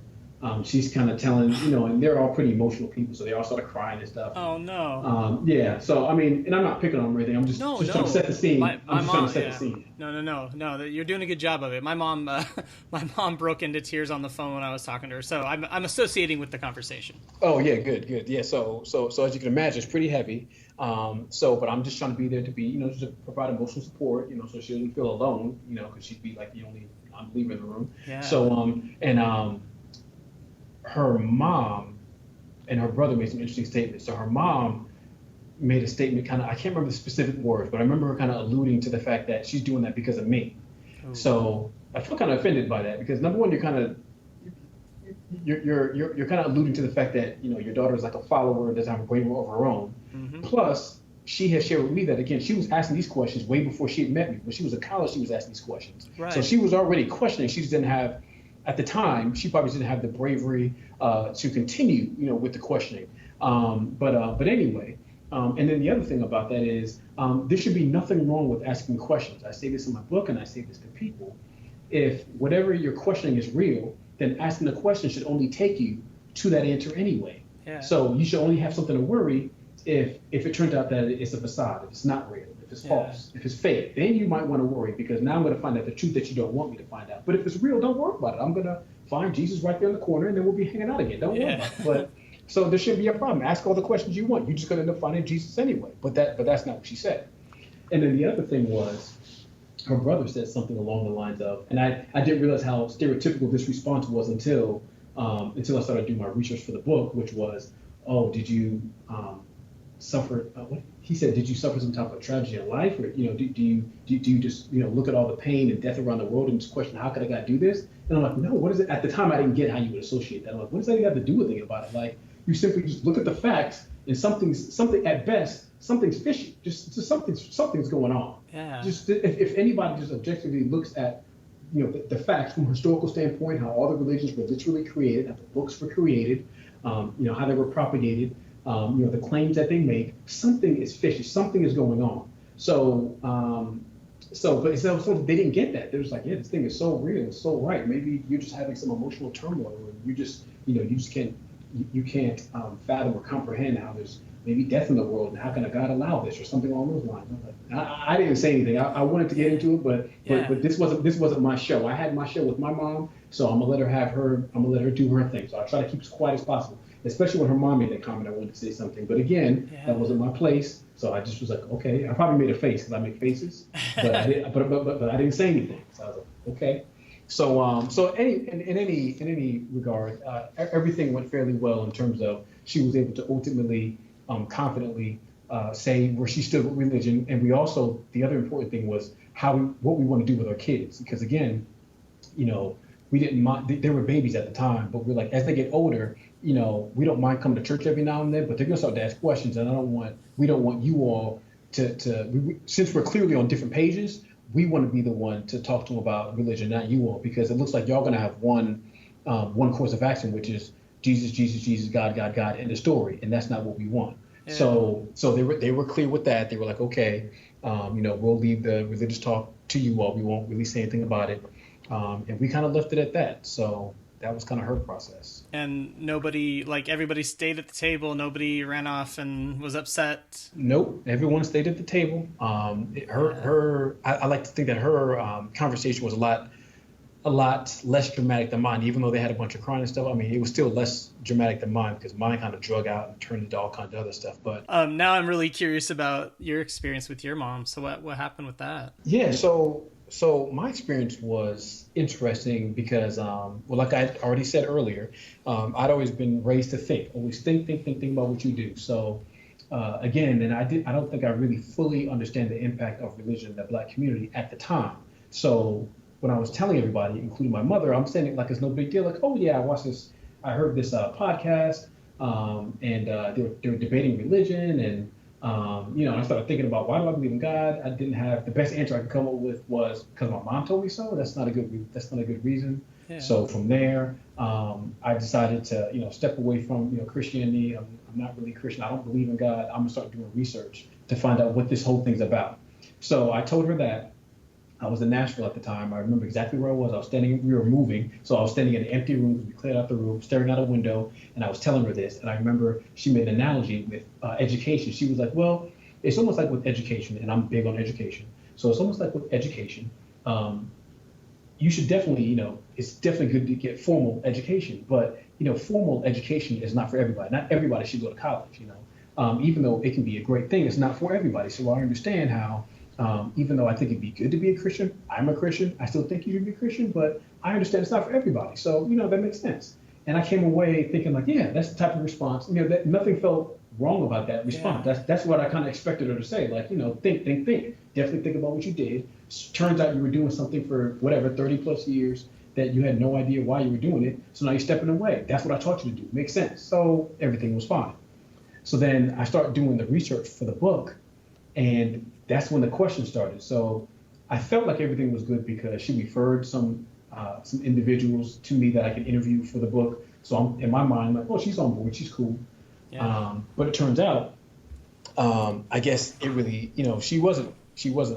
she's kind of telling, and they're all pretty emotional people, so they all started crying and stuff. Oh no. Yeah. So I mean, and I'm not picking on them or anything. I'm just trying to set the scene. I'm just trying to set the scene. No. You're doing a good job of it. My mom broke into tears on the phone when I was talking to her, so I'm associating with the conversation. Oh yeah, good. Yeah. So as you can imagine, it's pretty heavy. But I'm just trying to be there to be, just to provide emotional support, so she doesn't feel alone, because she'd be like the only unbeliever in the room. Yeah. So her mom and her brother made some interesting statements. So her mom made a statement, I can't remember the specific words, but I remember her kind of alluding to the fact that she's doing that because of me. Oh. So I feel kind of offended by that because number one, you're kind of alluding to the fact that your daughter is like a follower, doesn't have a brain of her own. Mm-hmm. Plus, she has shared with me that again, she was asking these questions way before she had met me. When she was in college, she was asking these questions. Right. So she was already questioning. She just didn't have, at the time, she probably didn't have the bravery to continue, with the questioning. But anyway, and then the other thing about that is there should be nothing wrong with asking questions. I say this in my book, and I say this to people. If whatever you're questioning is real, then asking the question should only take you to that answer anyway. Yeah. So you should only have something to worry if it turns out that it's a facade, if it's not real, if it's false, if it's fake, then you might want to worry because now I'm going to find out the truth that you don't want me to find out. But if it's real, don't worry about it. I'm going to find Jesus right there in the corner, and then we'll be hanging out again. Don't worry about it. But so there shouldn't be a problem. Ask all the questions you want. You're just going to end up finding Jesus anyway. But that's not what she said. And then the other thing was, her brother said something along the lines of, and I didn't realize how stereotypical this response was until I started doing my research for the book, which was, oh, did you suffer? What he said, did you suffer some type of tragedy in life, or do you just look at all the pain and death around the world and just question how could a guy do this? And I'm like, no, what is it? At the time, I didn't get how you would associate that. I'm like, what does that have to do with anything about it? Like, you simply just look at the facts, and something at best, something's fishy. Just something's going on. Yeah. Just if anybody just objectively looks at the facts from a historical standpoint, how all the religions were literally created, how the books were created, how they were propagated, the claims that they make, something is fishy, something is going on. But they didn't get that. They're just like, yeah, this thing is so real, it's so right. Maybe you're just having some emotional turmoil, or you can't fathom or comprehend how there's maybe death in the world, and how can a God allow this, or something along those lines. I didn't say anything. I wanted to get into it, but this wasn't my show. I had my show with my mom, so I'm gonna let her do her thing. So I try to keep as quiet as possible, especially when her mom made that comment. I wanted to say something, but again, that wasn't my place. So I just was like, okay. I probably made a face because I make faces, but I didn't say anything. So I was like, okay. So in any regard, everything went fairly well in terms of she was able to ultimately, confidently say where she stood with religion, and we also, the other important thing was what we want to do with our kids, because again, we didn't mind. They were babies at the time, but we're like, as they get older, we don't mind coming to church every now and then, but they're gonna start to ask questions, and we don't want you all since we're clearly on different pages, we want to be the one to talk to them about religion, not you all, because it looks like y'all going to have one course of action, which is Jesus, Jesus, Jesus, God, God, God, end of story, and that's not what we want. Yeah. So they were clear with that. They were like, okay, we'll leave the religious talk to you all. We won't really say anything about it, and we kind of left it at that. So that was kind of her process. And nobody, everybody stayed at the table. Nobody ran off and was upset. Nope, everyone stayed at the table. I like to think that her conversation was a lot less dramatic than mine, even though they had a bunch of crying and stuff. I mean, it was still less dramatic than mine because mine kind of drug out and turned into all kinds of other stuff. But now I'm really curious about your experience with your mom. So what happened with that? Yeah, so my experience was interesting because, like I already said earlier, I'd always been raised to think. Always think about what you do. So again, and I don't think I really fully understand the impact of religion in the Black community at the time. So when I was telling everybody, including my mother, I'm saying it like it's no big deal. Like, oh yeah, I watched this. I heard this podcast, and they were debating religion, and I started thinking about why do I believe in God. I didn't have the best answer I could come up with was because my mom told me so. That's not a good reason. Yeah. So from there, I decided to step away from Christianity. I'm not really Christian. I don't believe in God. I'm gonna start doing research to find out what this whole thing's about. So I told her that. I was in Nashville at the time. I remember exactly where I was. We were moving. So I was standing in an empty room. We cleared out the room, staring out a window. And I was telling her this. And I remember she made an analogy with education. She was like, well, it's almost like with education. And I'm big on education. So it's almost like with education. You should definitely, it's definitely good to get formal education. But, formal education is not for everybody. Not everybody should go to college, even though it can be a great thing, it's not for everybody. So I understand how, even though I think it'd be good to be a Christian, I'm a Christian, I still think you should be a Christian, but I understand it's not for everybody. So, that makes sense. And I came away thinking like, yeah, that's the type of response, that nothing felt wrong about that response. Yeah. That's what I kind of expected her to say. Like, think. Definitely think about what you did. Turns out you were doing something for whatever, 30 plus years that you had no idea why you were doing it. So now you're stepping away. That's what I taught you to do. Makes sense. So everything was fine. So then I started doing the research for the book, and that's when the question started. So I felt like everything was good because she referred some individuals to me that I could interview for the book. So I'm in my mind like, oh, she's on board, she's cool. Yeah. But it turns out, I guess it really, she wasn't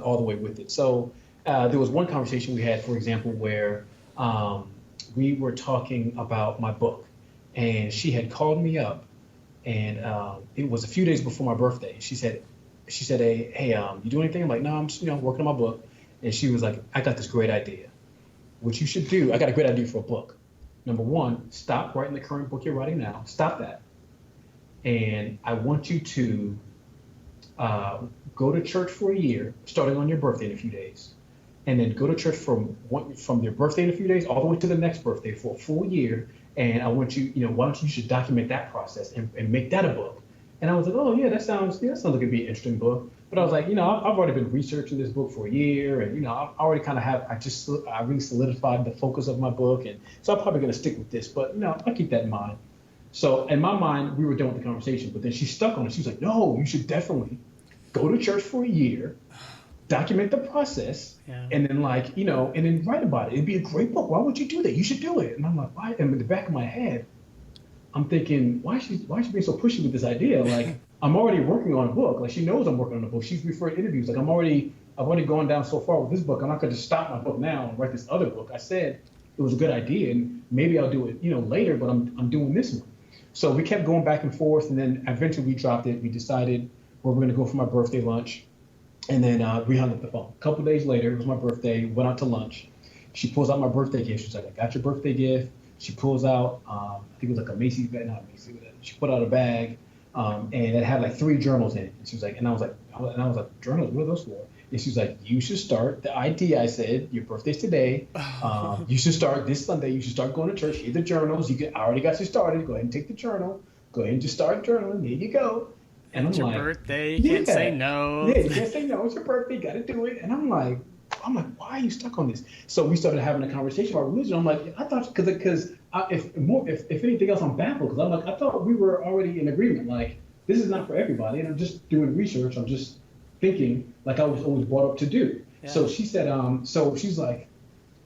all the way with it. So there was one conversation we had, for example, where we were talking about my book, and she had called me up, and it was a few days before my birthday. She said, hey, you do anything? I'm like, no, I'm just, working on my book. And she was like, I got this great idea. What you should do, I got a great idea for a book. Number one, stop writing the current book you're writing now. Stop that. And I want you to go to church for a year, starting on your birthday in a few days. And then go to church from your birthday in a few days all the way to the next birthday for a full year. And I want you, you should document that process and make that a book. And I was like, oh yeah, that sounds like it'd be an interesting book. But I was like, I've already been researching this book for a year, and I already kind of I really solidified the focus of my book, and so I'm probably gonna stick with this. But I'll keep that in mind. So in my mind, we were done with the conversation. But then she stuck on it. She was like, no, you should definitely go to church for a year, document the process, and then and then write about it. It'd be a great book. Why would you do that? You should do it. And I'm like, why? And in the back of my head, I'm thinking, why is she being so pushy with this idea? Like, I'm already working on a book. Like, she knows I'm working on a book. She's referred interviews. Like, I've already gone down so far with this book. I'm not going to just stop my book now and write this other book. I said it was a good idea, and maybe I'll do it, later. But I'm doing this one. So we kept going back and forth, and then eventually we dropped it. We decided where we're going to go for my birthday lunch, and then we hung up the phone. A couple days later, it was my birthday. Went out to lunch. She pulls out my birthday gift. She's like, I got your birthday gift. She pulls out, I think it was like a Macy's bag, not Macy's. She put out a bag, and it had like 3 journals in it. And she was like, and I was like, journals, what are those for? And she was like, you should start the idea. I said, your birthday's today. You should start this Sunday. You should start going to church. Here are the journals. I already got you started. Go ahead and take the journal. Go ahead and just start journaling. Here you go. And it's your birthday. You can't say no. Yeah, you can't say no. It's your birthday. You got to do it. And I'm like, why are you stuck on this? So we started having a conversation about religion. I'm like, I thought, because if anything else, I'm baffled, because I'm like, I thought we were already in agreement. Like, this is not for everybody, and I'm just doing research. I'm just thinking like I was always brought up to do. Yeah. So she said, so she's like,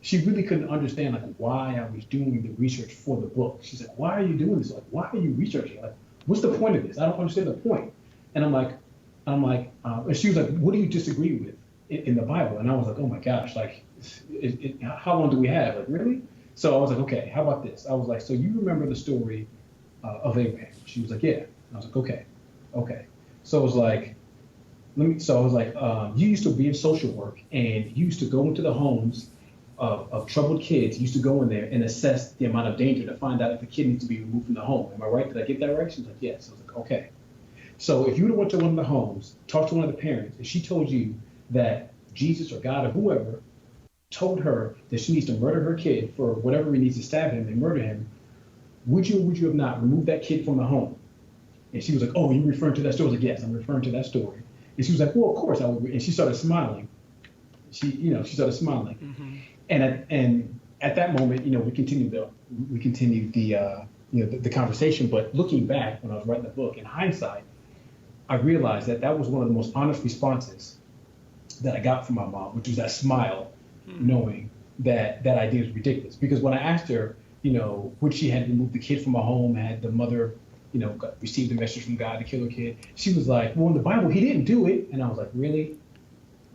she really couldn't understand like why I was doing the research for the book. She's like, why are you doing this? Like, why are you researching? Like, what's the point of this? I don't understand the point. And I'm like, and she was like, what do you disagree with in the Bible? And I was like, oh my gosh, like, how long do we have? Like, really? So I was like, okay, how about this? I was like, so you remember the story of Abraham? She was like, yeah. And I was like, okay. So I was like, you used to be in social work and you used to go into the homes of troubled kids. You used to go in there and assess the amount of danger to find out if the kid needs to be removed from the home. Am I right? Did I get that right? She was like, yes. I was like, okay. So if you would have went to one of the homes, talked to one of the parents, and she told you that Jesus or God or whoever told her that she needs to murder her kid for whatever he needs to stab him and murder him, would you or would you have not removed that kid from the home? And she was like, oh, you're referring to that story? I was like, yes, I'm referring to that story. And she was like, well, of course I would. And she started smiling. She started smiling. Mm-hmm. And at that moment, we continued the conversation. But looking back when I was writing the book, in hindsight, I realized that was one of the most honest responses that I got from my mom, which was that smile, knowing that idea is ridiculous. Because when I asked her, would she had removed the kid from a home, had the mother, received a message from God to kill her kid, she was like, well, in the Bible, he didn't do it. And I was like, really?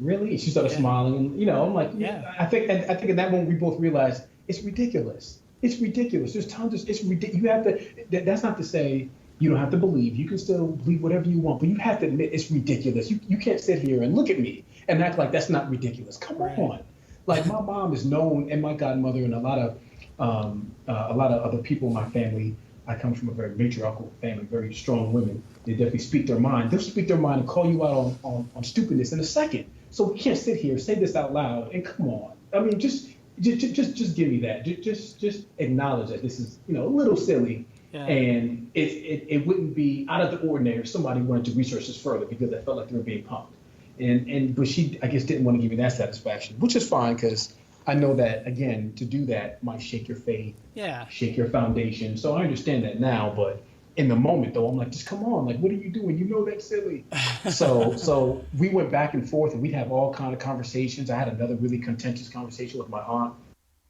And she started smiling. And, I'm like, yeah. I think in that moment we both realized it's ridiculous. It's ridiculous. There's tons of, it's ridiculous. You have to, that's not to say you don't have to believe. You can still believe whatever you want, but you have to admit it's ridiculous. You can't sit here and look at me and act like that's not ridiculous. Come on. Like, my mom is known, and my godmother, and a lot of other people in my family. I come from a very matriarchal family, very strong women. They definitely speak their mind. They'll speak their mind and call you out on stupidness in a second. So we can't sit here, say this out loud, and come on. I mean, just give me that. Just acknowledge that this is, a little silly. Yeah. And it wouldn't be out of the ordinary if somebody wanted to research this further because they felt like they were being pumped. But she, I guess, didn't want to give me that satisfaction, which is fine because I know that, again, to do that might shake your faith, shake your foundation. So I understand that now, but in the moment, though, I'm like, just come on, like, what are you doing? That's silly. So we went back and forth, and we'd have all kind of conversations. I had another really contentious conversation with my aunt.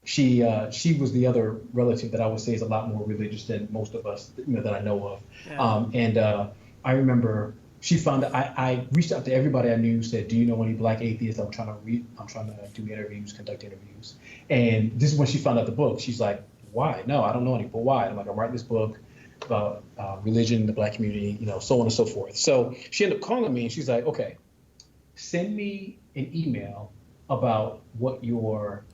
She was the other relative that I would say is a lot more religious than most of us, that I know of. Yeah. I remember she found that I reached out to everybody I knew, said, do you know any Black atheists? I'm trying to do interviews, conduct interviews. And this is when she found out the book. She's like, why? No, I don't know any, but why? I'm like, I'm writing this book about religion, the Black community, so on and so forth. So she ended up calling me, and she's like, okay, send me an email about what your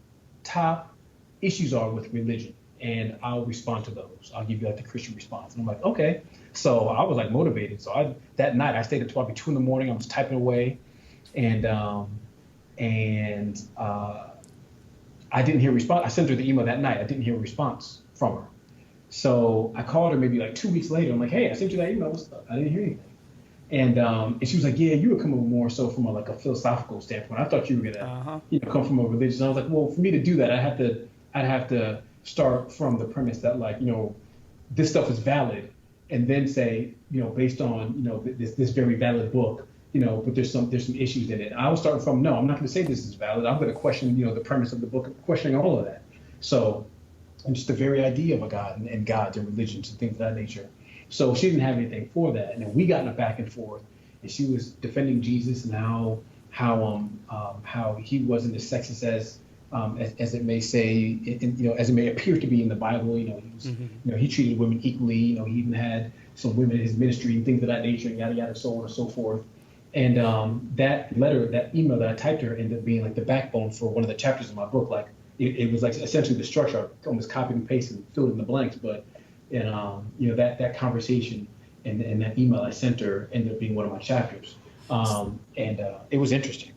top issues are with religion, and I'll respond to those. I'll give you like the Christian response. And I'm like, okay. So I was like motivated. So that night I stayed up till probably 2 a.m. I was typing away, and I didn't hear a response. I sent her the email that night. I didn't hear a response from her. So I called her maybe like 2 weeks later. I'm like, hey, I sent you that email. What's up? I didn't hear anything. And she was like, yeah, you were coming more so from a philosophical standpoint. I thought you were gonna, come from a religious. And I was like, well, for me to do that, I'd have to start from the premise that, like, this stuff is valid, and then say, based on, this very valid book, but there's some issues in it. I was starting from, no, I'm not going to say this is valid. I'm going to question, the premise of the book, questioning all of that. So, and just the very idea of a God and gods and religions and things of that nature. So she didn't have anything for that. And then we got in a back and forth, and she was defending Jesus and how he wasn't as sexist as it may say, as it may appear to be in the Bible. He was, he treated women equally. He even had some women in his ministry and things of that nature, and yada yada, so on and so forth. And that email that I typed her ended up being like the backbone for one of the chapters of my book. Like it was like essentially the structure. I almost copied and pasted and filled in the blanks, but that conversation and that email I sent her ended up being one of my chapters. It was interesting.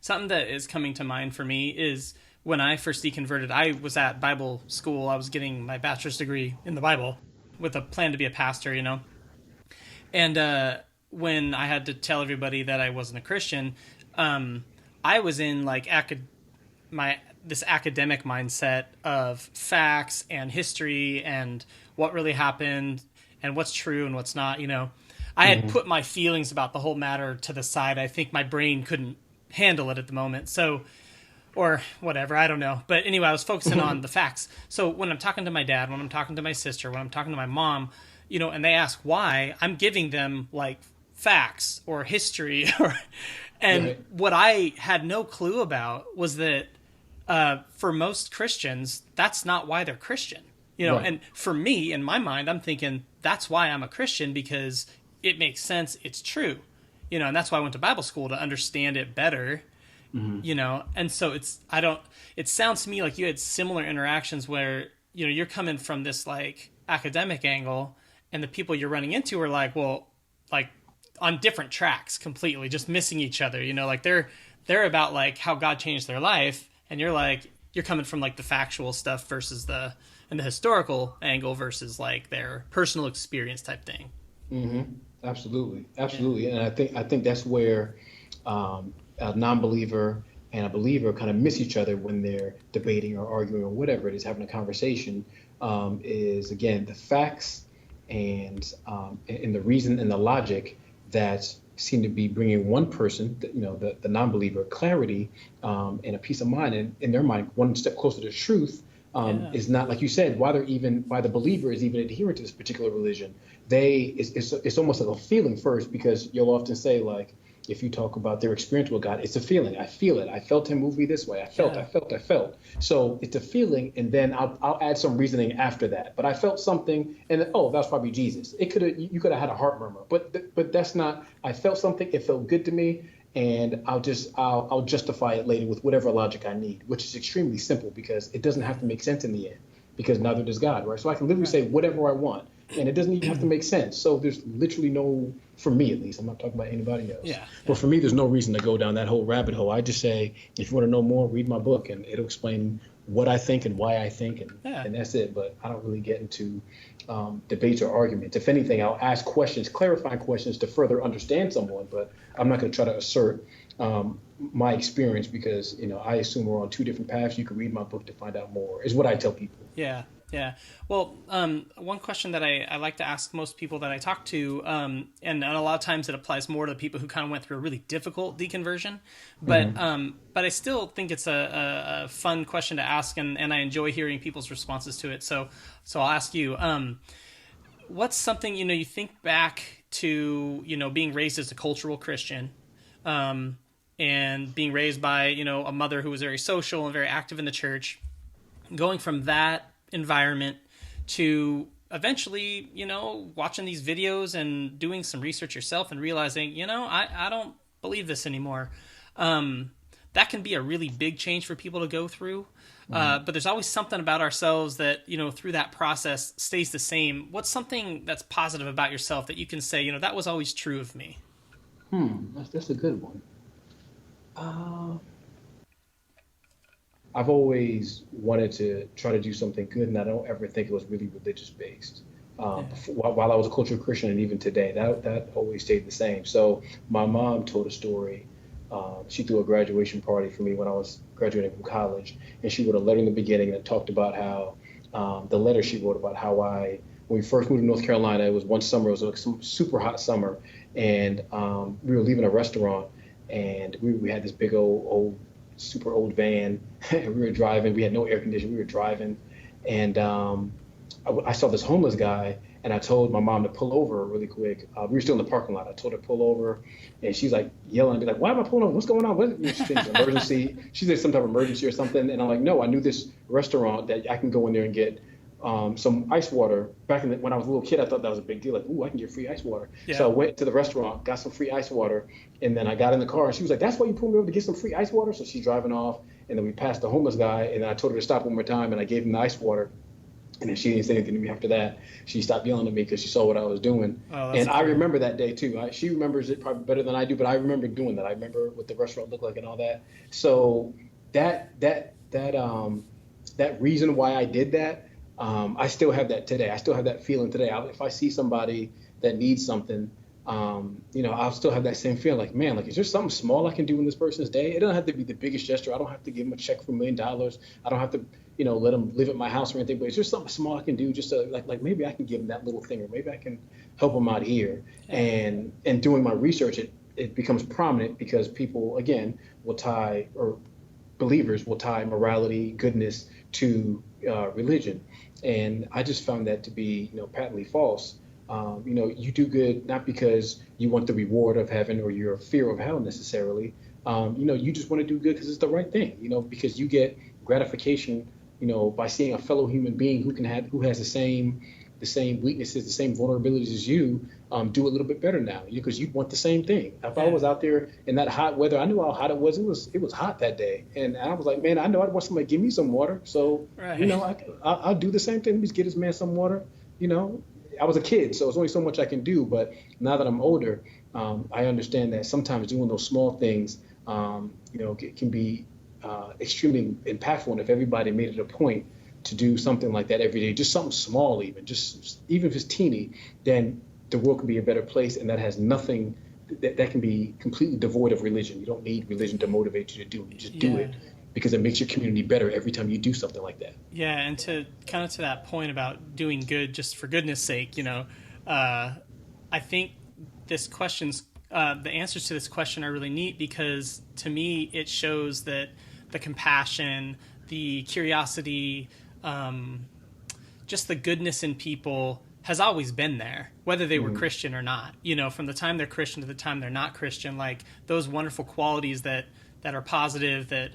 Something that is coming to mind for me is when I first deconverted, I was at Bible school. I was getting my bachelor's degree in the Bible with a plan to be a pastor, And when I had to tell everybody that I wasn't a Christian, I was in like this academic mindset of facts and history and what really happened and what's true and what's not. I had put my feelings about the whole matter to the side. I think my brain couldn't handle it at the moment. So, or whatever, I don't know. But anyway, I was focusing on the facts. So when I'm talking to my dad, when I'm talking to my sister, when I'm talking to my mom, and they ask why, I'm giving them like facts or history and what I had no clue about was that for most Christians, that's not why they're Christian. And for me, in my mind, I'm thinking that's why I'm a Christian, because it makes sense. It's true, and that's why I went to Bible school, to understand it better, and so it sounds to me like you had similar interactions where, you're coming from this like academic angle and the people you're running into are like, well, like on different tracks completely, just missing each other, like they're about like how God changed their life. And you're coming from like the factual stuff versus the historical angle versus like their personal experience type thing. Mm-hmm. Absolutely. And I think that's where a non-believer and a believer kind of miss each other when they're debating or arguing or whatever it is, having a conversation, is again the facts and the reason and the logic that seem to be bringing one person, the non-believer, clarity and a peace of mind, and in their mind, one step closer to truth. Is not, like you said, why the believer is even adherent to this particular religion. It's almost like a feeling first, because you'll often say, like, if you talk about their experience with God, it's a feeling. I feel it. I felt him move me this way. I felt. So it's a feeling, and then I'll add some reasoning after that. But I felt something, and that's probably Jesus. You could have had a heart murmur, but that's not. I felt something. It felt good to me, and I'll justify it later with whatever logic I need, which is extremely simple because it doesn't have to make sense in the end, because neither does God, right? So I can literally say whatever I want, and it doesn't even have to make sense. So there's literally no, for me at least, I'm not talking about anybody else. But for me, there's no reason to go down that whole rabbit hole. I just say, if you want to know more, read my book, and it'll explain what I think and why I think, and that's it. But I don't really get into debates or arguments. If anything, I'll ask questions, clarifying questions to further understand someone, but I'm not going to try to assert my experience, because I assume we're on two different paths. You can read my book to find out more, is what I tell people. Yeah. Well, one question that I like to ask most people that I talk to, and a lot of times it applies more to people who kind of went through a really difficult deconversion, but I still think it's a fun question to ask, and I enjoy hearing people's responses to it. So I'll ask you, what's something, you think back to, being raised as a cultural Christian, and being raised by, a mother who was very social and very active in the church, going from that environment to eventually, watching these videos and doing some research yourself and realizing, I don't believe this anymore. That can be a really big change for people to go through. But there's always something about ourselves that, through that process stays the same. What's something that's positive about yourself that you can say, that was always true of me? That's a good one. I've always wanted to try to do something good, and I don't ever think it was really religious based. While I was a cultural Christian, and even today, that always stayed the same. So my mom told a story. She threw a graduation party for me when I was graduating from college, and she wrote a letter in the beginning that talked about how the letter she wrote about how when we first moved to North Carolina, it was one summer, it was like some super hot summer, and we were leaving a restaurant, and we had this big old super old van, and we were driving. We had no air conditioning. We were driving, and I saw this homeless guy, and I told my mom to pull over really quick. We were still in the parking lot. I told her to pull over, and she's like yelling at me, like, "Why am I pulling over? What's going on? She thinks it's an emergency." She said some type of emergency or something, and I'm like, "No, I knew this restaurant that I can go in there and get some ice water." Back when I was a little kid, I thought that was a big deal. Like, ooh, I can get free ice water. Yeah. So I went to the restaurant, got some free ice water, and then I got in the car, and she was like, "That's why you pulled me over, to get some free ice water?" So she's driving off, and then we passed the homeless guy, and then I told her to stop one more time, and I gave him the ice water. And then she didn't say anything to me after that. She stopped yelling at me because she saw what I was doing. And cool. I remember that day too. She remembers it probably better than I do, but I remember doing that. I remember what the restaurant looked like and all that. So that reason why I did that, I still have that today. I still have that feeling today. If I see somebody that needs something, I'll still have that same feeling. Like, man, like, is there something small I can do in this person's day? It doesn't have to be the biggest gesture. I don't have to give them a check for $1 million. I don't have to, let them live at my house or anything. But is there something small I can do just to, like maybe I can give them that little thing, or maybe I can help them out here. And doing my research, it becomes prominent because people, again, will tie, or believers will tie morality, goodness to religion. And I just found that to be, patently false. You do good not because you want the reward of heaven or your fear of hell necessarily. You just want to do good because it's the right thing, because you get gratification, by seeing a fellow human being who has the same weaknesses, the same vulnerabilities as you, do a little bit better now, because you want the same thing. If I was out there in that hot weather, I knew how hot it was. It was hot that day, and I was like, man, I know I'd want somebody to give me some water. So, I'll do the same thing. Let me just get this man some water. I was a kid, so there's only so much I can do. But now that I'm older, I understand that sometimes doing those small things, can be extremely impactful. And if everybody made it a point to do something like that every day, just something small, even if it's teeny, then the world can be a better place. And that has nothing, that can be completely devoid of religion. You don't need religion to motivate you to do it. You just do it because it makes your community better every time you do something like that. Yeah, and to that point about doing good just for goodness sake, I think this question's the answers to this question are really neat, because to me it shows that the compassion, the curiosity, just the goodness in people has always been there, whether they were Christian or not. From the time they're Christian to the time they're not Christian, like those wonderful qualities that are positive, that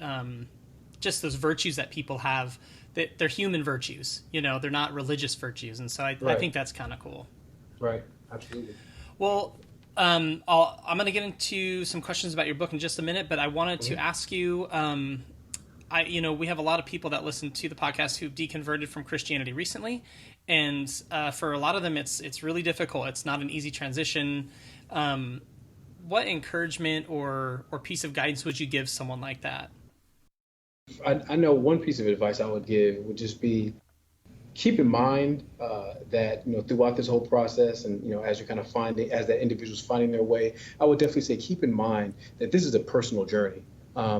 just those virtues that people have, that they're human virtues. They're not religious virtues, and so I think that's kind of cool. Right, absolutely. Well, I'm going to get into some questions about your book in just a minute, but I wanted to ask you. We have a lot of people that listen to the podcast who've deconverted from Christianity recently, and for a lot of them, it's really difficult. It's not an easy transition. What encouragement or piece of guidance would you give someone like that? I know one piece of advice I would give would just be, keep in mind that throughout this whole process, and as you're kind of as that individual's finding their way, I would definitely say keep in mind that this is a personal journey.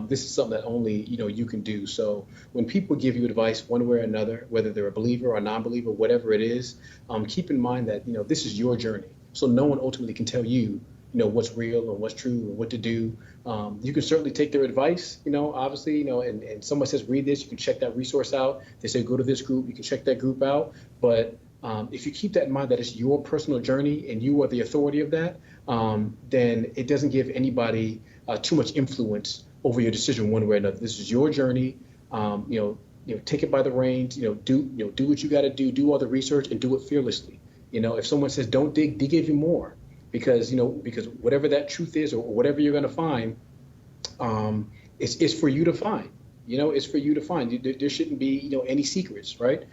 This is something that only you can do. So when people give you advice one way or another, whether they're a believer or a non-believer, whatever it is, keep in mind that this is your journey. So no one ultimately can tell you what's real or what's true or what to do. You can certainly take their advice, obviously, and someone says read this, you can check that resource out. They say go to this group, you can check that group out. But if you keep that in mind, that it's your personal journey and you are the authority of that, then it doesn't give anybody too much influence over your decision one way or another. This is your journey. Take it by the reins. Do what you got to do all the research, and do it fearlessly. If someone says don't dig even more, because whatever that truth is or whatever you're going to find, it's for you to find. It's for you to find. There shouldn't be any secrets, right?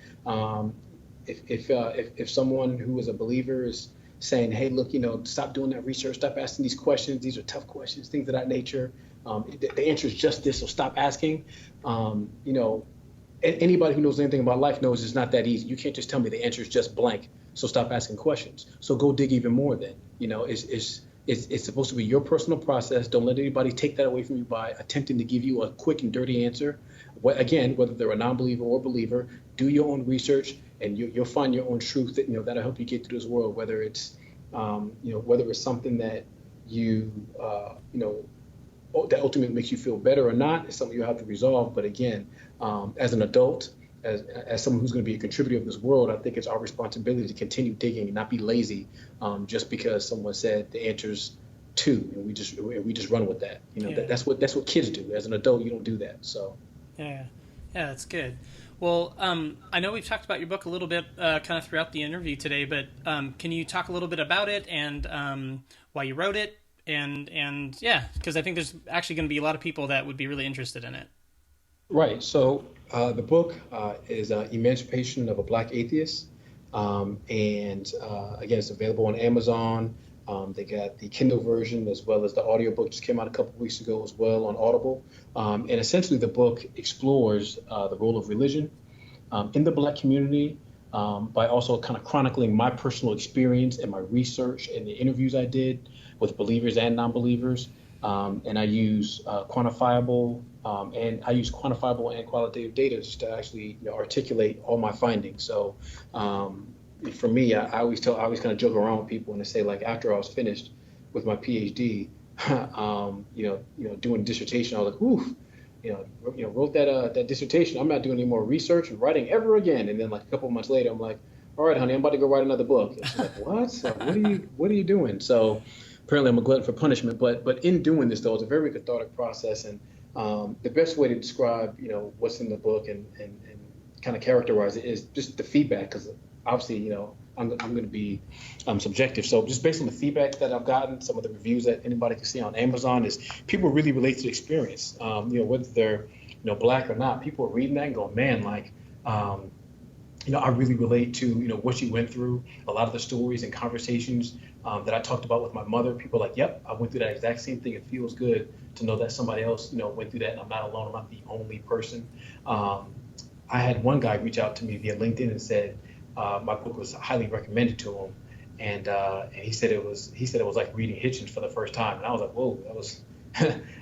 If someone who is a believer is saying, hey, look, stop doing that research, stop asking these questions, these are tough questions, things of that nature. The answer is just this, so stop asking. Anybody who knows anything about life knows it's not that easy. You can't just tell me the answer is just blank, so stop asking questions. So go dig even more then. It's supposed to be your personal process. Don't let anybody take that away from you by attempting to give you a quick and dirty answer. Again, whether they're a non-believer or believer, do your own research, and you'll find your own truth that'll help you get through this world, whether it's something that that ultimately makes you feel better or not, is something you have to resolve. But again, as an adult, as someone who's going to be a contributor of this world, I think it's our responsibility to continue digging and not be lazy just because someone said the answer's 2, and we just run with that. That's what kids do. As an adult, you don't do that. So yeah, that's good. Well, I know we've talked about your book a little bit kind of throughout the interview today, but can you talk a little bit about it and why you wrote it? And yeah, because I think there's actually going to be a lot of people that would be really interested in it. Right. So the book is Emancipation of a Black Atheist. And again, it's available on Amazon. They got the Kindle version as well as the audiobook just came out a couple of weeks ago as well on Audible. And essentially the book explores the role of religion in the Black community by also kind of chronicling my personal experience and my research and the interviews I did with believers and non-believers. And I use quantifiable and qualitative data just to actually articulate all my findings. So for me, I always kind of joke around with people and I say, like, after I was finished with my PhD, doing dissertation, I was like, oof, wrote that dissertation. I'm not doing any more research and writing ever again. And then like a couple of months later, I'm like, all right, honey, I'm about to go write another book. And she's like, what? So what are you doing? So apparently I'm a glutton for punishment. But in doing this, though, it's a very cathartic process. And the best way to describe, what's in the book and kind of characterize it is just the feedback, because obviously, I'm going to be subjective. So just based on the feedback that I've gotten, some of the reviews that anybody can see on Amazon, is people really relate to the experience. Whether they're Black or not, people are reading that and going, man, like, I really relate to what you went through. A lot of the stories and conversations that I talked about with my mother, people are like, yep, I went through that exact same thing. It feels good to know that somebody else went through that, and I'm not alone. I'm not the only person. I had one guy reach out to me via LinkedIn and said, my book was highly recommended to him, and he said it was like reading Hitchens for the first time, and I was like, whoa, that was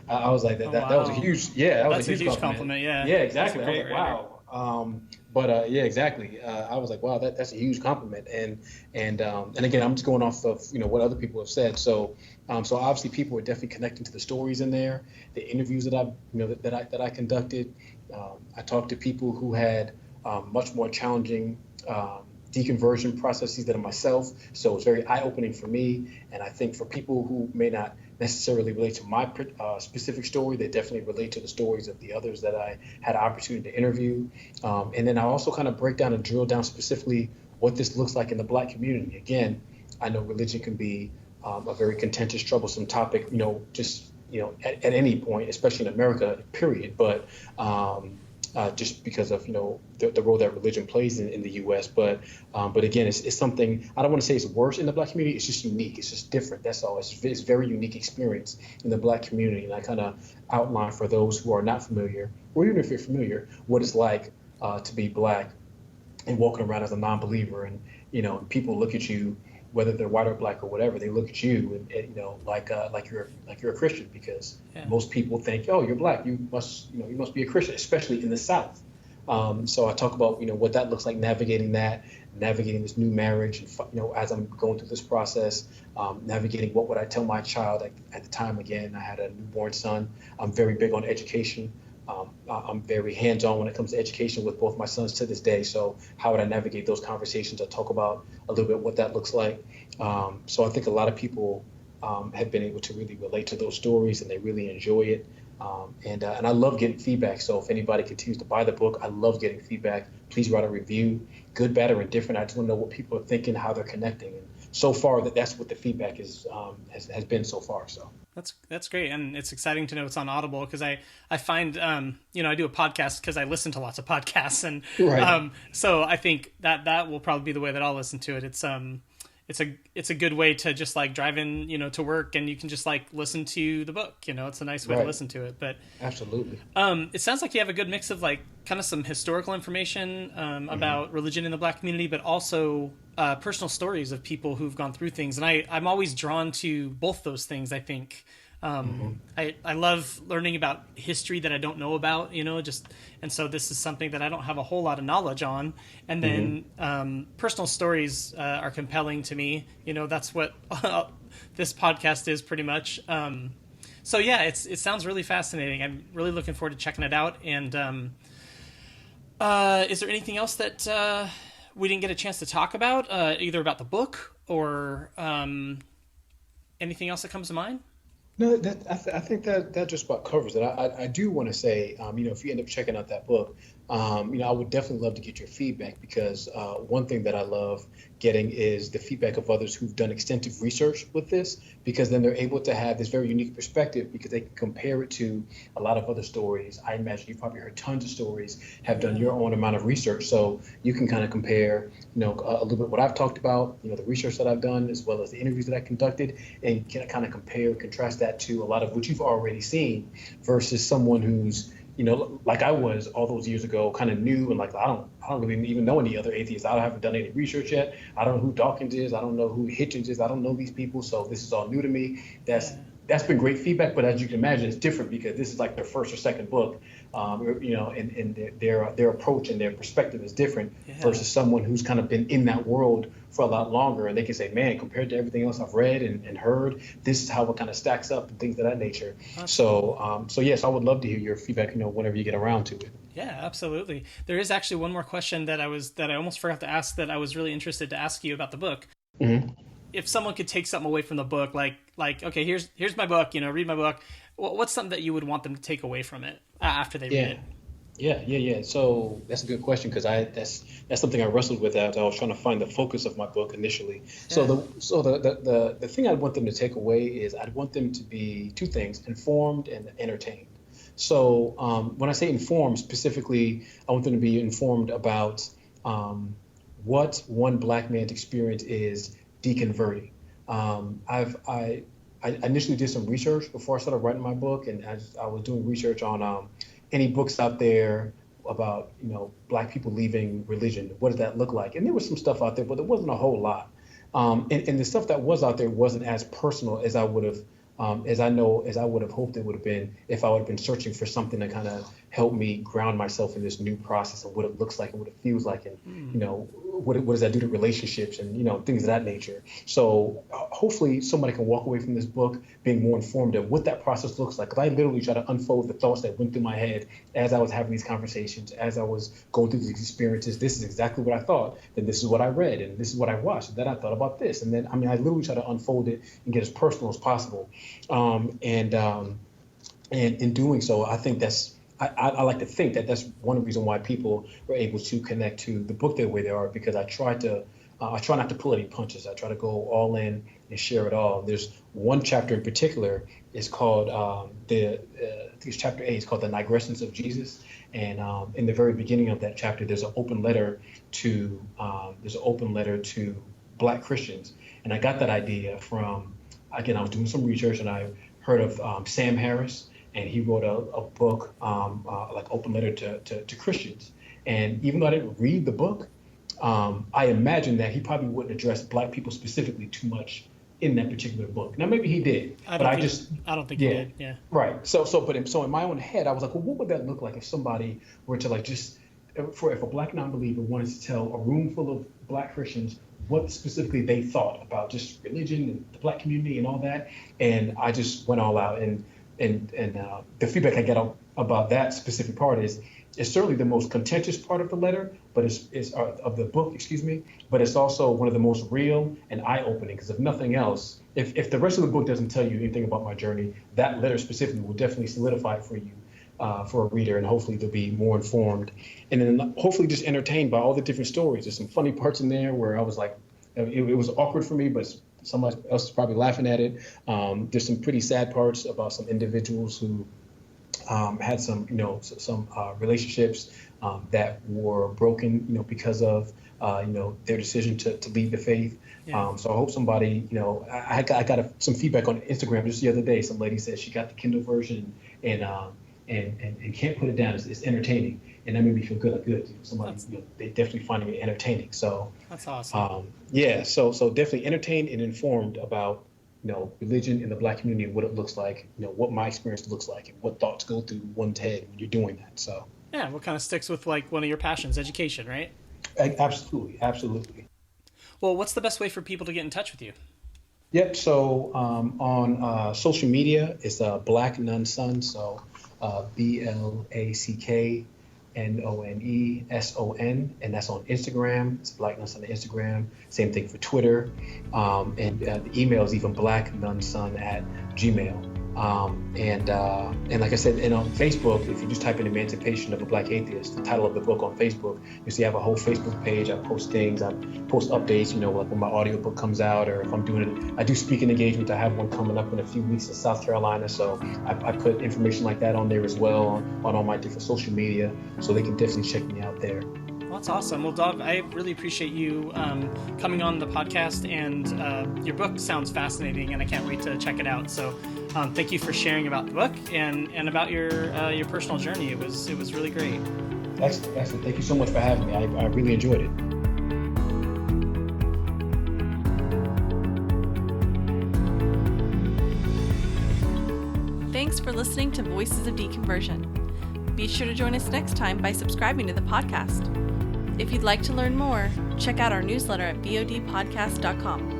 I was like that was a huge that's a huge compliment. Yeah, exactly. I was like, wow. Yeah, exactly. I was like, wow, that's a huge compliment, and again, I'm just going off of what other people have said. So obviously people are definitely connecting to the stories in there, the interviews that I conducted. I talked to people who had much more challenging deconversion processes than myself. So it's very eye-opening for me. And I think for people who may not necessarily relate to my specific story, they definitely relate to the stories of the others that I had an opportunity to interview. And then I also kind of break down and drill down specifically what this looks like in the Black community. Again, I know religion can be a very contentious, troublesome topic, at any point, especially in America, period. But just because of the role that religion plays in the U.S. But again, it's something, I don't want to say it's worse in the Black community. It's just unique. It's just different. That's all. It's very unique experience in the Black community, and I kind of outline for those who are not familiar, or even if you're familiar, what it's like to be Black and walking around as a non-believer, and people look at you, whether they're white or Black or whatever, they look at you and like you're a Christian, because most people think, oh, you're Black, you must be a Christian, especially in the South. So I talk about what that looks like, navigating this new marriage, and as I'm going through this process, navigating what would I tell my child at the time. Again, I had a newborn son. I'm very big on education. I'm very hands-on when it comes to education with both my sons to this day. So how would I navigate those conversations? I talk about a little bit what that looks like. So I think a lot of people have been able to really relate to those stories, and they really enjoy it. And I love getting feedback. So if anybody continues to buy the book, I love getting feedback. Please write a review, good, bad, or indifferent. I just want to know what people are thinking, how they're connecting. And so far, that's what the feedback is has been so far. So. That's great, and it's exciting to know it's on Audible, because I find I do a podcast because I listen to lots of podcasts, and right. So I think that will probably be the way that I'll listen to it. It's a good way to just like drive in to work, and you can just like listen to the book. It's a nice way to listen to it. But absolutely, it sounds like you have a good mix of like kind of some historical information about religion in the Black community, but also personal stories of people who've gone through things. And I'm always drawn to both those things, I think. I love learning about history that I don't know about, and so this is something that I don't have a whole lot of knowledge on. And then personal stories are compelling to me. That's what this podcast is pretty much. So yeah, it sounds really fascinating. I'm really looking forward to checking it out. And is there anything else that we didn't get a chance to talk about, either about the book or anything else that comes to mind? No, I think that just about covers it. I do want to say, if you end up checking out that book, I would definitely love to get your feedback, because one thing that I love getting is the feedback of others who've done extensive research with this, because then they're able to have this very unique perspective, because they can compare it to a lot of other stories. I imagine you've probably heard tons of stories, have done your own amount of research, so you can kind of compare, a little bit what I've talked about, the research that I've done, as well as the interviews that I conducted, and can kind of compare, contrast that to a lot of what you've already seen, versus someone who's like I was all those years ago, kind of new, and like I don't really even know any other atheists. I haven't done any research yet. I don't know who Dawkins is. I don't know who Hitchens is. I don't know these people, so this is all new to me. That's that's been great feedback. But as you can imagine, it's different because this is like their first or second book, and their approach and their perspective is different versus someone who's kind of been in that world for a lot longer, and they can say, man, compared to everything else I've read and heard, this is how it kind of stacks up and things of that nature. So yes, I would love to hear your feedback, whenever you get around to it. Yeah, absolutely. There is actually one more question that I almost forgot to ask that I was really interested to ask you about the book. Mm-hmm. If someone could take something away from the book, like okay, here's my book, read my book. What's something that you would want them to take away from it after they read it? Yeah. So that's a good question because that's something I wrestled with as I was trying to find the focus of my book initially. Yeah. So the thing I'd want them to take away is I'd want them to be two things: informed and entertained. So when I say informed specifically, I want them to be informed about what one Black man's experience is deconverting. I initially did some research before I started writing my book, and as I was doing research on any books out there about Black people leaving religion, what does that look like? And there was some stuff out there, but there wasn't a whole lot. And the stuff that was out there wasn't as personal as I would have hoped it would have been if I would have been searching for something to kind of help me ground myself in this new process of what it looks like and what it feels like, and what does that do to relationships and things of that nature. So hopefully somebody can walk away from this book being more informed of what that process looks like. Because I literally try to unfold the thoughts that went through my head as I was having these conversations, as I was going through these experiences. This is exactly what I thought. Then this is what I read, and this is what I watched. And then I thought about this, and then I literally try to unfold it and get as personal as possible. And in doing so, I think I like to think that that's one reason why people were able to connect to the book the way they are, because I try not to pull any punches. I try to go all in and share it all. There's one chapter in particular. It's called I think it's chapter 8. It's called The Digressions of Jesus. And in the very beginning of that chapter, there's an open letter to Black Christians. And I got that idea from, again, I was doing some research and I heard of Sam Harris. And he wrote a book, like open letter to Christians. And even though I didn't read the book, I imagine that he probably wouldn't address Black people specifically too much in that particular book. Now, maybe he did, I don't think he did. Yeah. Right. So in my own head, I was like, well, what would that look like if somebody were to if a Black non-believer wanted to tell a room full of Black Christians what specifically they thought about just religion and the Black community and all that. And I just went all out and the feedback I get about that specific part is certainly the most contentious part of the letter, but it's of the book, but it's also one of the most real and eye-opening, because if nothing else, if the rest of the book doesn't tell you anything about my journey, that letter specifically will definitely solidify it for you, for a reader, and hopefully they'll be more informed and then hopefully just entertained by all the different stories. There's some funny parts in there where I was like, it was awkward for me, but somebody else is probably laughing at it. There's some pretty sad parts about some individuals who had some relationships that were broken, because of their decision to leave the faith. Yeah. So I hope somebody, I got some feedback on Instagram just the other day. Some lady said she got the Kindle version and can't put it down. It's entertaining, and that made me feel good. Somebody, they definitely finding it entertaining. So that's awesome. So definitely entertained and informed about religion in the Black community and what it looks like. What my experience looks like and what thoughts go through one's head when you're doing that. So yeah, what kind of sticks with like one of your passions, education, right? Absolutely. Well, what's the best way for people to get in touch with you? Yep. So on social media, it's Black Nonson. So BlackNoneson, and that's on Instagram. It's Black Nonson on Instagram. Same thing for Twitter. And the email is even blacknonson@gmail.com. And like I said, and on Facebook, if you just type in Emancipation of a Black Atheist, the title of the book on Facebook, you see I have a whole Facebook page. I post things, I post updates, like when my audiobook comes out, or if I'm doing it, I do speaking engagements. I have one coming up in a few weeks in South Carolina. So I put information like that on there as well on all my different social media. So they can definitely check me out there. Well, that's awesome. Well, Dauv, I really appreciate you coming on the podcast, and your book sounds fascinating, and I can't wait to check it out. So thank you for sharing about the book and about your personal journey. It was really great. Excellent. Thank you so much for having me. I really enjoyed it. Thanks for listening to Voices of Deconversion. Be sure to join us next time by subscribing to the podcast. If you'd like to learn more, check out our newsletter at bodpodcast.com.